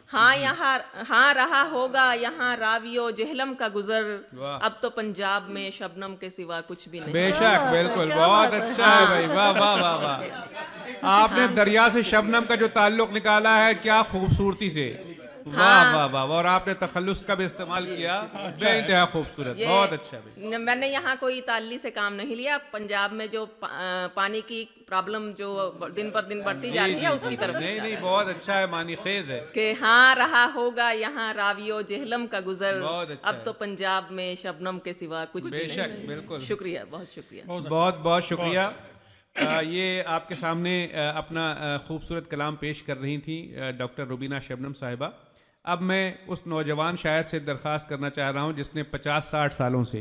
हाँ रहा होगा यहाँ रावियो जहलम का गुजर, वाह। अब तो पंजाब में शबनम के सिवा कुछ भी नहीं। बेशक, बिल्कुल, बहुत अच्छा है भाई, वाह वाह वाह वाह, आपने दरिया से शबनम का जो ताल्लुक निकाला है, क्या खूबसूरती से, वाह वाह वाह, और आपने तखल्लुस का भी इस्तेमाल किया, बेइंतहा खूबसूरत, ये बहुत अच्छा भाई, मैंने यहाँ कोई ताली से काम नहीं लिया, पंजाब में जो पानी की प्रॉब्लम जो दिन पर दिन बढ़ती जाती है उसकी तरफ नहीं नहीं, बहुत अच्छा है, मानी खेज है, कि हाँ रहा होगा यहाँ रावियो जहलम का गुजर, बहुत अच्छा अब तो पंजाब में शबनम के सिवा कुछ भी बेशक, नहीं। बिल्कुल, शुक्रिया, बहुत शुक्रिया। बहुत बहुत शुक्रिया। ये आपके सामने अपना खूबसूरत कलाम पेश कर रही थी डॉक्टर रुबीना शबनम साहिबा। अब मैं उस नौजवान शायर से दरख्वास्त करना चाह रहा हूँ जिसने 50-60 सालों से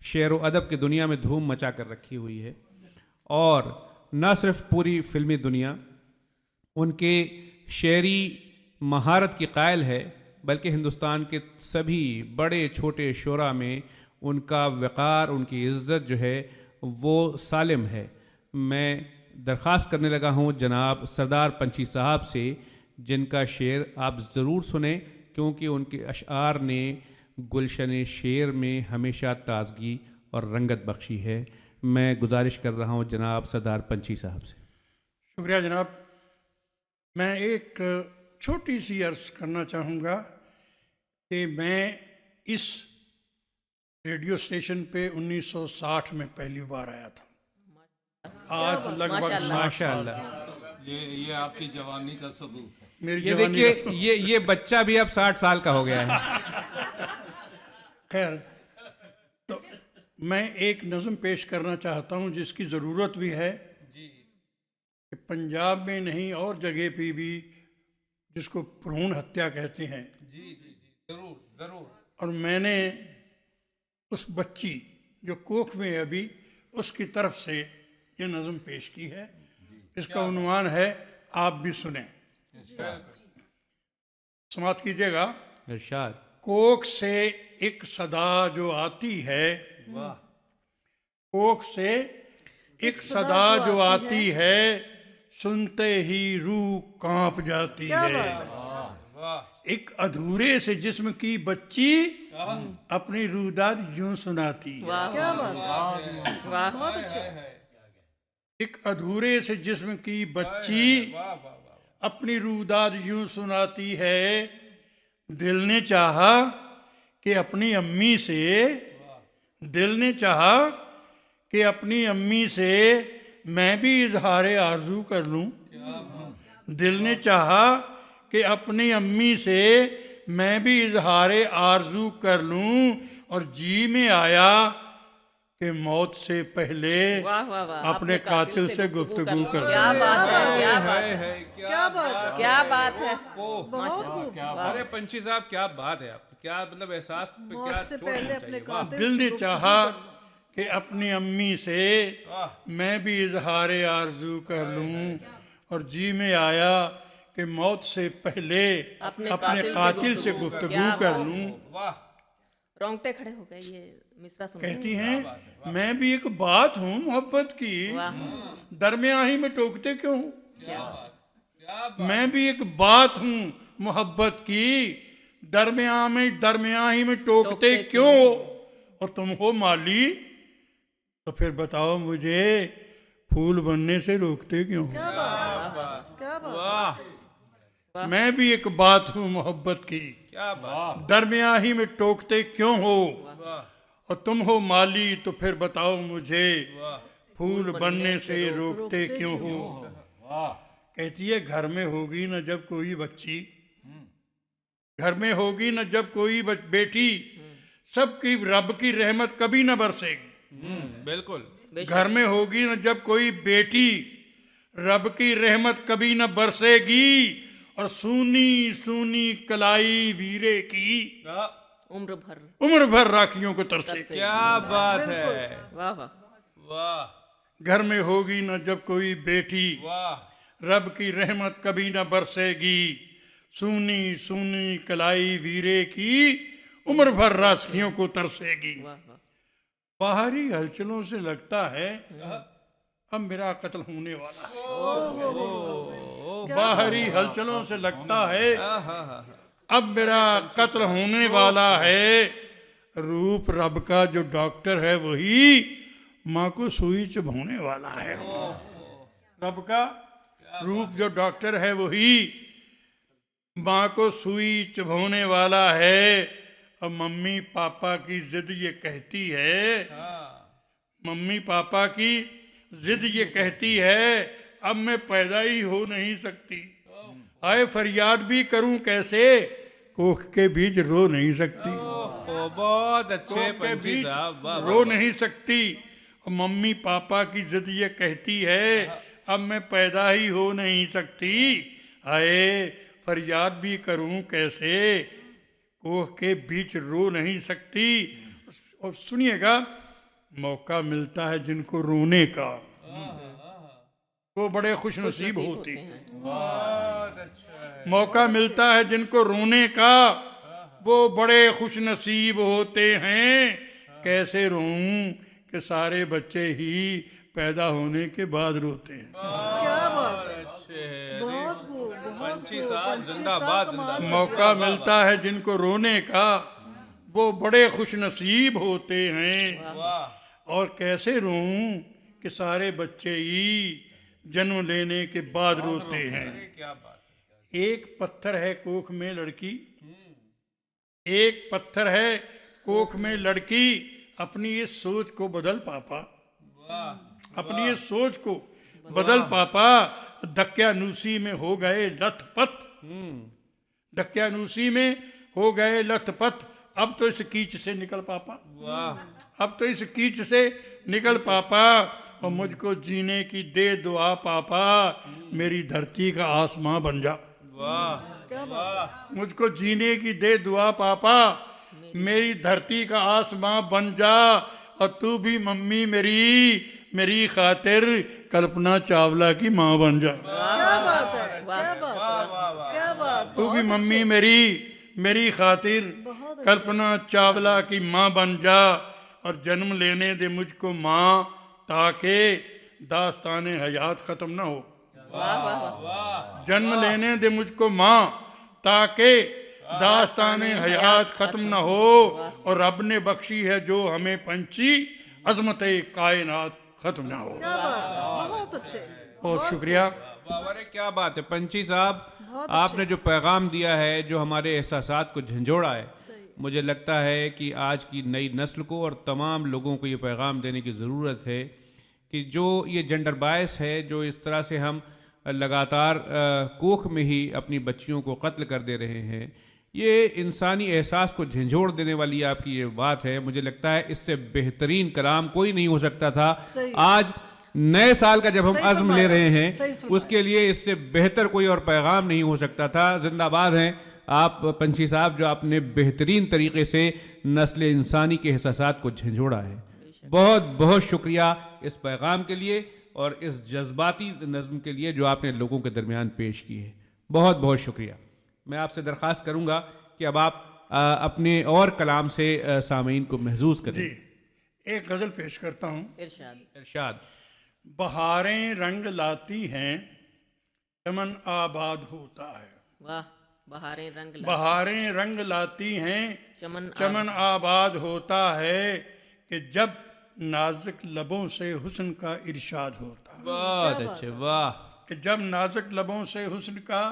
शेर व अदब की दुनिया में धूम मचा कर रखी हुई है, और न सिर्फ पूरी फिल्मी दुनिया उनके शेरी महारत की कायल है, बल्कि हिंदुस्तान के सभी बड़े छोटे शोरा में उनका वक़ार, उनकी इज़्ज़त जो है वो सालिम है। मैं दरख्वास्त करने लगा हूँ जनाब सरदार पंची साहब से, जिनका शेर आप ज़रूर सुने, क्योंकि उनके अशआर ने गुलशन शेर में हमेशा ताजगी और रंगत बख्शी है। मैं गुजारिश कर रहा हूँ जनाब सरदार पंची साहब से। शुक्रिया जनाब। मैं एक छोटी सी अर्ज़ करना चाहूँगा कि मैं इस रेडियो स्टेशन पे 1960 में पहली बार आया था। आज लगभग 60 साल माशाअल्लाह। ये आपकी जवानी का सबूत है। मेरी ये जवानी देखिए, ये बच्चा भी अब 60 साल का हो गया है। खैर, तो मैं एक नज़म पेश करना चाहता हूँ जिसकी ज़रूरत भी है कि पंजाब में नहीं और जगह पे भी, जिसको भ्रूण हत्या कहते हैं, जी जी जी, जरूर जरूर। और मैंने उस बच्ची जो कोख में है अभी, उसकी तरफ से ये नज़म पेश की है। इसका उन्वान है आप भी सुने, समाप्त कीजिएगा। इरशाद। कोख से एक सदा जो आती है, वाह, कोख से एक सदा जो आती है, सुनते ही रूह कांप जाती है। वाह, एक अधूरे से जिस्म की बच्ची अपनी रूदाद यूं सुनाती है। क्या बात है, वाह, बहुत अच्छा। एक अधूरे से जिस्म की बच्ची अपनी रूदाद यूं सुनाती है। दिल ने चाहा कि अपनी अम्मी से, दिल ने चाहा कि अपनी अम्मी से मैं भी इजहार आरजू कर लूं। दिल ने चाहा कि अपनी अम्मी से मैं भी इजहार आरजू कर लूं, और जी में आया कि मौत से पहले वाह वाह वाह, अपने कातिल से गुफ्तगू कर क्या लूं। बात है, क्या बात है, है क्या बात है, क्या बात है। बहुत खूब। अरे पंछी साहब क्या बात है आप, क्या मतलब एहसास पे क्या मौत से चोट पहले पहुंचाई अपने है। वाह। कातिल दिल से ने गुफ्तगू चाहा कर लूं। कि अपनी अम्मी से मैं भी इजहार आरजू कर लूं, और जी में आया कि मौत से पहले अपने अपने कातिल से कातिल से गुफ्तगू गुफ्तगू क्या कर बात लूं। वाह। रोंगटे खड़े हो गए ये मिसरा सुन के। कहती हैं मैं भी एक बात हूँ मोहब्बत की, वाह, दरमियान ही में टोकते क्यों हो? क्या बात। मैं भी एक बात हूँ मोहब्बत की, दरमियान ही में टोकते क्यों हो? और तुम हो माली, तो फिर बताओ मुझे फूल बनने से रोकते क्यों हो? क्या बात, क्या बात। वाह मैं भी एक बात हूँ मोहब्बत की, क्या बात। दरमियान ही में टोकते क्यों हो? वाह और तुम हो माली, तो फिर बताओ मुझे वाह। फूल बनने से रोकते क्यों हो? कहती है घर में होगी न जब कोई बच्ची, घर में होगी न जब कोई बेटी, सबकी रब की रहमत कभी न बरसेगी। बिल्कुल। घर में होगी न जब कोई बेटी, रब की रहमत कभी न बरसेगी, और सूनी सूनी कलाई वीरे की उम्र भर राखियों को तरसे। क्या बात है। वाह वाह। वाह घर में होगी न जब कोई बेटी, वाह। रब की रहमत कभी न बरसेगी, सूनी सूनी कलाई वीरे की उम्र भर राखियों को तरसेगी। वाह वाह। बाहरी हलचलों से लगता है अब मेरा कत्ल होने वाला है। बाहरी हलचलों से लगता है अब मेरा कत्ल होने वाला है। रूप रब का जो डॉक्टर है वही माँ को सुई चुभाने वाला है। रब का रूप जो डॉक्टर है वही माँ को सुई चुभाने वाला है। और मम्मी पापा की जिद ये कहती है, मम्मी पापा की जिद ये कहती है अब मैं पैदा ही हो नहीं सकती। आए फरियाद भी करूं कैसे, कोख के बीच रो नहीं सकती। बहुत अच्छे कोख के पंछी बीच साहब। वाह रो नहीं सकती। और मम्मी पापा की जिद ये कहती है अब मैं पैदा ही हो नहीं सकती। आए फरियाद भी करूं कैसे, कोख के बीच रो नहीं सकती। और सुनिएगा, मौका मिलता है जिनको रोने का वो बड़े खुश नसीब होते हैं। बहुत अच्छा है। मौका मिलता है जिनको रोने का वो बड़े खुश नसीब होते हैं। कैसे रोऊं कि सारे बच्चे ही पैदा होने के बाद रोते हैं। क्या बात है, अच्छे है। बहुत खूब, बहुत पंछी खूब। साहब पंछी जिंदाबाद, साहब कमाल। जिंदाबाद। मौका मिलता है जिनको रोने का वो बड़े खुश नसीब होते हैं। वाह। और कैसे रोऊं कि सारे बच्चे ही जन्म लेने के बाद रोते हैं। क्या बात है। एक पत्थर है कोख में लड़की, एक पत्थर है कोख में लड़की, अपनी इस सोच को बदल पापा, अपनी इस सोच को बदल पापा। धक्यानूसी में हो गए लथपथ, धक्यानूसी में हो गए लथपथ। अब तो इस कीच से निकल पापा, वाह। अब तो इस कीच से निकल पापा। और मुझको जीने की दे दुआ पापा, मेरी धरती का आसमां बन जा। वाह। मुझको जीने की दे दुआ पापा, मेरी धरती का आसमां बन जा। और तू भी मम्मी मेरी खातिर कल्पना चावला की माँ बन जा। क्या बात है, क्या बात है, क्या बात। तू भी मम्मी मेरी खातिर कल्पना चावला की माँ बन जा। और जन्म लेने दे मुझको माँ, ताकि दास्ताने हयात खत्म ना हो। वाह वाह वाह। जन्म लेने दे मुझको माँ, ताकि दास्ताने हयात खत्म ना हो। और रब ने बख्शी है जो हमें पंछी, अजमत कायनात खत्म ना हो। क्या बात है, बहुत अच्छे। बहुत शुक्रिया। वाह, अरे क्या बात है पंछी साहब, आपने जो पैगाम दिया है, जो हमारे एहसासात को झंझोड़ा है, मुझे लगता है कि आज की नई नस्ल को और तमाम लोगों को ये पैगाम देने की ज़रूरत है कि जो ये जेंडर बायस है, जो इस तरह से हम लगातार कोख में ही अपनी बच्चियों को कत्ल कर दे रहे हैं, ये इंसानी एहसास को झंझोड़ देने वाली आपकी ये बात है। मुझे लगता है इससे बेहतरीन कलाम कोई नहीं हो सकता था। आज नए साल का जब हम अज़्म ले रहे हैं, उसके लिए इससे बेहतर कोई और पैगाम नहीं हो सकता था। जिंदाबाद हैं आप पंछी साहब, जो आपने बेहतरीन तरीके से नस्ल इंसानी के एहसासात को झंझोड़ा है। बहुत बहुत शुक्रिया इस पैगाम के लिए और इस जज्बाती नज़्म के लिए जो आपने लोगों के दरमियान पेश की है। बहुत बहुत शुक्रिया। मैं आपसे दरख्वास्त करूंगा कि अब आप अपने और कलाम से सामीन को महसूस करें। जी, एक गज़ल पेश करता हूँ। इरशाद। बहारें रंग लाती हैं, चमन आबाद होता है। वाह, बहारें रंग लाती हैं, चमन चमन आबाद होता है, कि जब नाजुक लबों से हुस्न का इरशाद होता है। बहुत अच्छे, वाह। कि जब नाजुक लबों से हुस्न का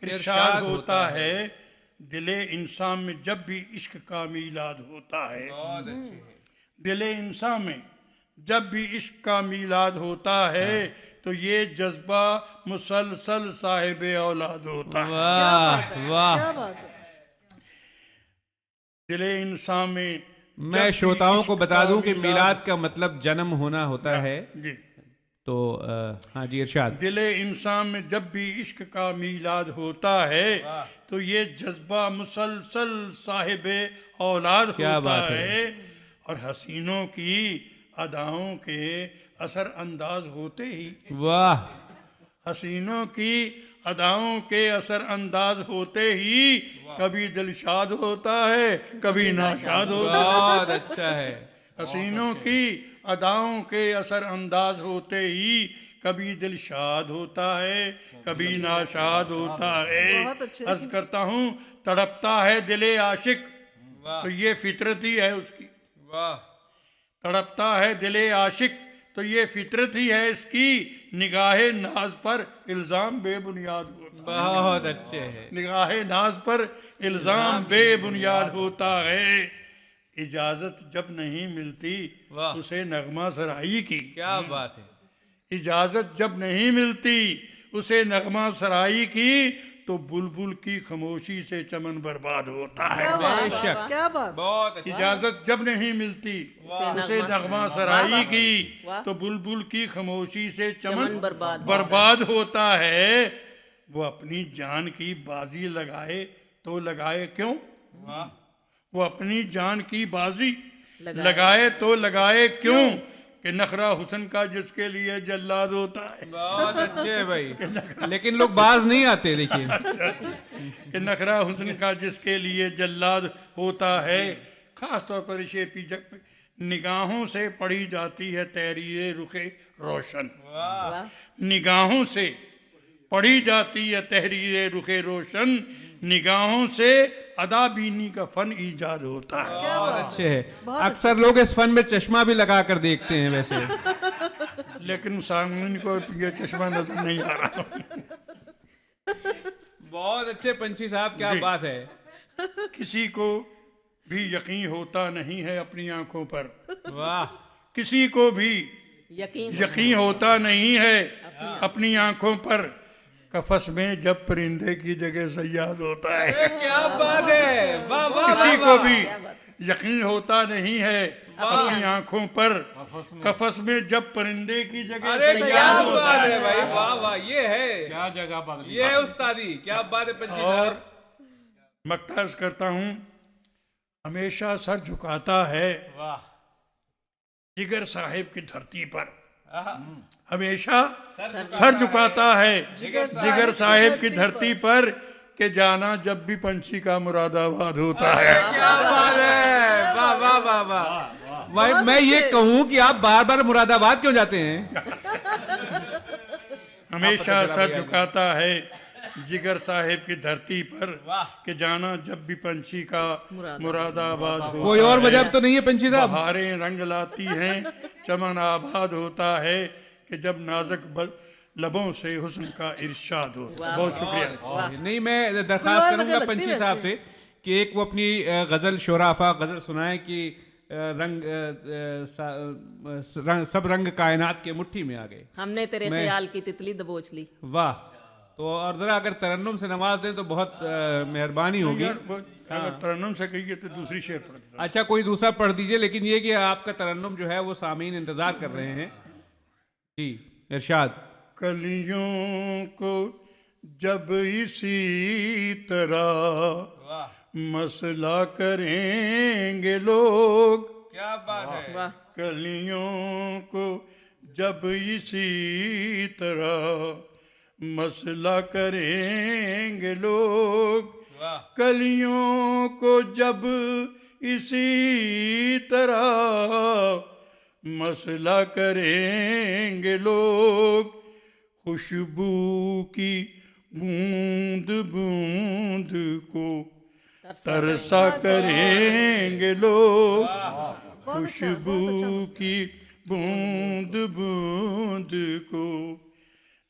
इरशाद होता है, दिले इंसान में जब भी इश्क का मीलाद होता है। बहुत अच्छे। दिले इंसान में जब भी इश्क का मीलाद होता है, तो ये जज्बा मुसलसल साहिब औलाद होता है। वाह वाह। दिले इंसान में मैं श्रोताओं को बता दूं कि मीलाद का मतलब जन्म होना होता है। जी, तो हाँ जी, इरशाद। दिले इंसान में जब भी इश्क का मीलाद होता है, तो ये जज्बा मुसलसल साहिब औलाद होता है। और हसीनों की अदाओं के असर अंदाज होते ही, वाह, हसीनों की अदाओं के असर अंदाज होते ही कभी दिलशाद होता है, कभी नाशाद होता है। बहुत अच्छा है। हसीनों की अदाओं के असर अंदाज होते ही कभी दिलशाद होता है, कभी नाशाद होता है। अर्ज करता हूँ, तड़पता है दिले आशिक, तो ये फितरत ही है उसकी। वाह। तड़पता है दिले आशिक, तो ये फितरत ही है इसकी। निगाहे नाज पर इल्जाम बेबुनियाद होता है। बहुत अच्छे है। निगाहे नाज पर इल्जाम बेबुनियाद होता है। इजाजत जब नहीं मिलती उसे नगमा सराई की। क्या बात है। इजाजत जब नहीं मिलती उसे नगमा सराई की, तो बुलबुल की खामोशी से चमन बर्बाद होता है। बेशक, क्या बात। बहुत अच्छा। इजाजत जब नहीं मिलती उसे नगमा सराई की, तो बुलबुल की खामोशी से चमन बर्बाद होता है। वो अपनी जान की बाजी लगाए तो लगाए क्यों? वो अपनी जान की बाजी लगाए तो लगाए क्यों? कि नखरा हुस्न का जिसके लिए जल्लाद होता है। बहुत अच्छे भाई, लेकिन लोग बाज नहीं आते। देखिए कि नखरा हुस्न का जिसके लिए जल्लाद होता है। खास तौर पर इसे निगाहों से पढ़ी जाती है तहरीर रुखे रोशन। निगाहों से पढ़ी जाती है तहरीर रुखे रोशन। निगाहों से अदाबीनी का फन ईजाद होता है। बहुत अच्छे है। अक्सर लोग इस फन में चश्मा भी लगा कर देखते हैं वैसे, लेकिन सामने को ये चश्मा नजर नहीं आ रहा। बहुत अच्छे पंछी साहब, क्या बात है। किसी को भी यकीन होता नहीं है अपनी आंखों पर। वाह। किसी को भी यकीन होता नहीं है अपनी आंखों पर। कफस में जब परिंदे की जगह सयाद होता है। क्या बात है। वाह वाह। किसी को भी यकीन होता नहीं है अपनी आंखों पर। कफस में जब परिंदे की जगह सयाद होता है। भाई वाह वाह, ये है क्या जगह बदली, ये है उस्तादी। क्या बात है पंछी और साहब। मक्ताज करता हूँ, हमेशा सर झुकाता है जिगर साहिब की धरती पर। हमेशा सर झुकाता है जिगर साहिब की धरती पर, के जाना जब भी पंछी का मुरादाबाद होता है। क्या बात है। वाह वाह वाह वाह। भाई मैं ये कहूँ कि आप बार बार मुरादाबाद क्यों जाते हैं? हमेशा सर झुकाता है जिगर साहिब की धरती पर, के जाना जब भी पंछी का मुरादाबाद होता है। कोई और वजह तो नहीं है पंछी साहब? बहारें रंग लाती हैं, चमन आबाद होता है, कि जब नाजुक लबों से हुस्न का इरशाद हो। बहुत शुक्रिया। नहीं, मैं दरख्वास्त करूंगा पंछी साहब से कि एक वो अपनी गज़ल शोराफा गज़ल सुनाए कि सब रंग कायनात के मुट्ठी में आ गए, हमने तेरे ख्याल की तितली दबोच ली। वाह। तो और ज़रा अगर तरन्नुम से नवाज दें तो बहुत मेहरबानी होगी। अगर तरन्नुम से कहिए तो दूसरी शेर पढ़ देता हूं। अच्छा, कोई दूसरा पढ़ दीजिए, लेकिन ये कि आपका तरन्नुम जो है वो सामीन इंतज़ार कर रहे हैं। जी इरशाद। कलियों को जब इसी तरह मसला करेंगे लोग, क्या बात है। वाह। कलियों को जब इसी तरह मसला करेंगे लोग, कलियों को जब इसी तरह मसला करेंगे लोग, खुशबू की बूंद बूंद को तरसा करेंगे लोग, खुशबू की बूंद बूंद को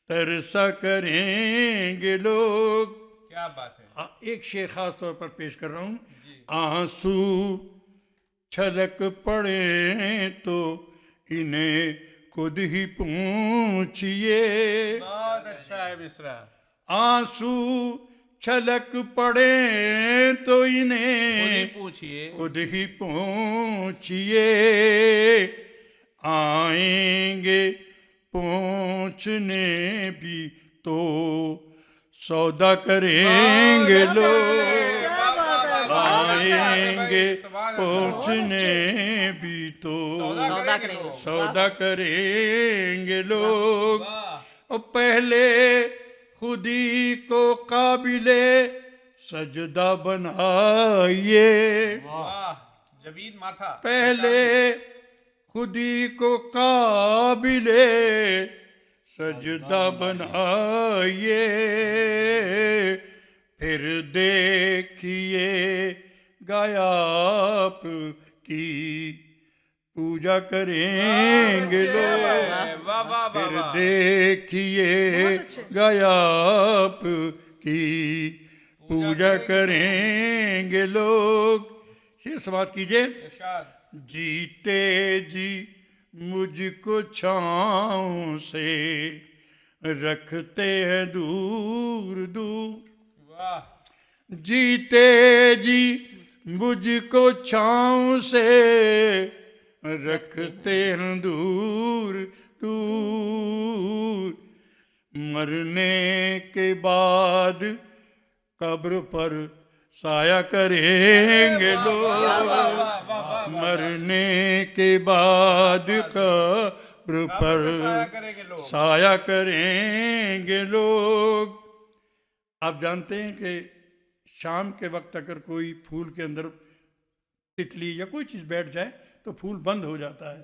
तरसा करेंगे लोग। क्या बात है। एक शेर खास तौर पर पेश कर रहा हूँ। आंसू छलक पड़े तो इन्हें खुद ही पूछिए। बहुत अच्छा है मिसरा। आंसू छलक पड़े तो इन्हें पूछिए, खुद ही पूछिए। आएंगे पूछने भी तो सौदा करेंगे लोग, आएंगे पूछने भी तो सौदा करेंगे लोग। और पहले खुदी को काबिले सजदा बनाइए, जबीन माथा। पहले खुदी को काबिले सजदा बनाइए, फिर देखिए गायब की पूजा करेंगे लोग, फिर देखिए गायब की पूजा करेंगे लोग। शेर समाप्त कीजिए। जीते जी मुझको छाँव से रखते हैं दूर दूर, जीते जी मुझको छाँव से रखते हैं दूर दूर। मरने के बाद कब्र पर साया करेंगे लोग, मरने के बाद कब्र पर साया करेंगे लोग। आप जानते हैं कि शाम के वक्त अगर कोई फूल के अंदर तितली या कोई चीज बैठ जाए तो फूल बंद हो जाता है।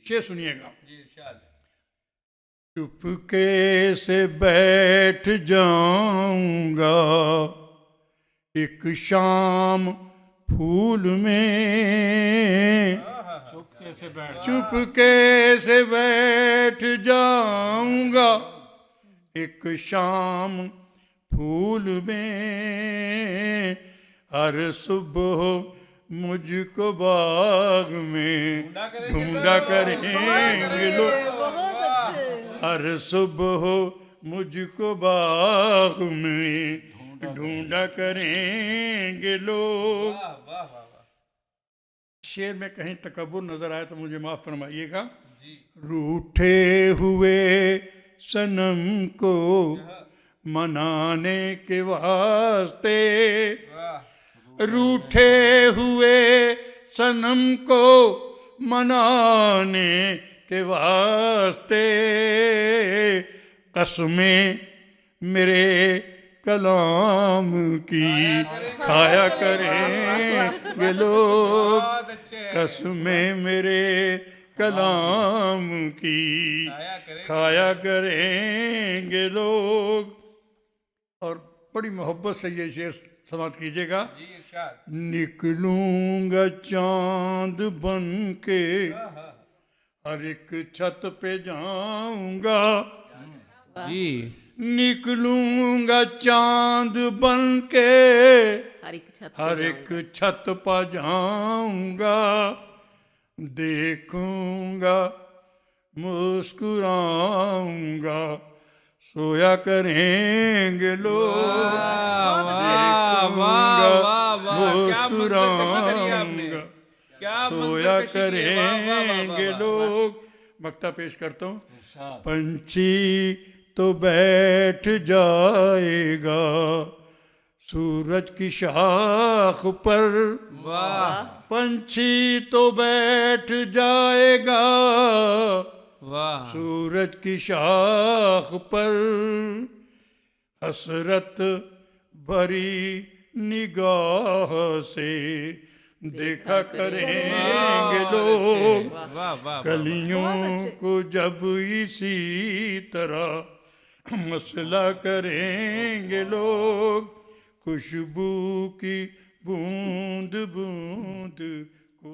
शेर सुनिएगा। चुपके से बैठ जाऊंगा एक शाम फूल में, चुपके से बैठ जाऊंगा एक शाम फूल में। हर सुबह मुझको बाग में ढूंढा करेंगे लोग, हर सुबह मुझको बाग में ढूंढा करेंगे लोग। शेर में कहीं तकब्बुर नजर आए तो मुझे माफ फरमाइएगा। रूठे हुए सनम को मनाने के वास्ते, रूठे हुए सनम को मनाने के वास्ते, कसमें मेरे कलाम की खाया करेंगे लोग, कसमें मेरे कलाम की खाया करेंगे लोग। और बड़ी मोहब्बत से ये शेर समाप्त कीजिएगा। निकलूंगा चांद बन के हर एक छत पे जाऊंगा, जी निकलूंगा चांद बन के हर एक छत पे हर एक छत पर जाऊंगा, देखूंगा, मुस्कुराऊंगा, सोया करेंगे लोग, मुस्कुराऊंगा, सोया करेंगे लोग। मक्ता पेश करता हूँ। पंछी तो बैठ जाएगा सूरज की शाख पर, पंछी तो बैठ जाएगा सूरज की शाख पर, हसरत भरी निगाह से देखा करेंगे लोग, कलियों को जब इसी तरह मसला करेंगे लोग, खुशबू की बूंद बूंद को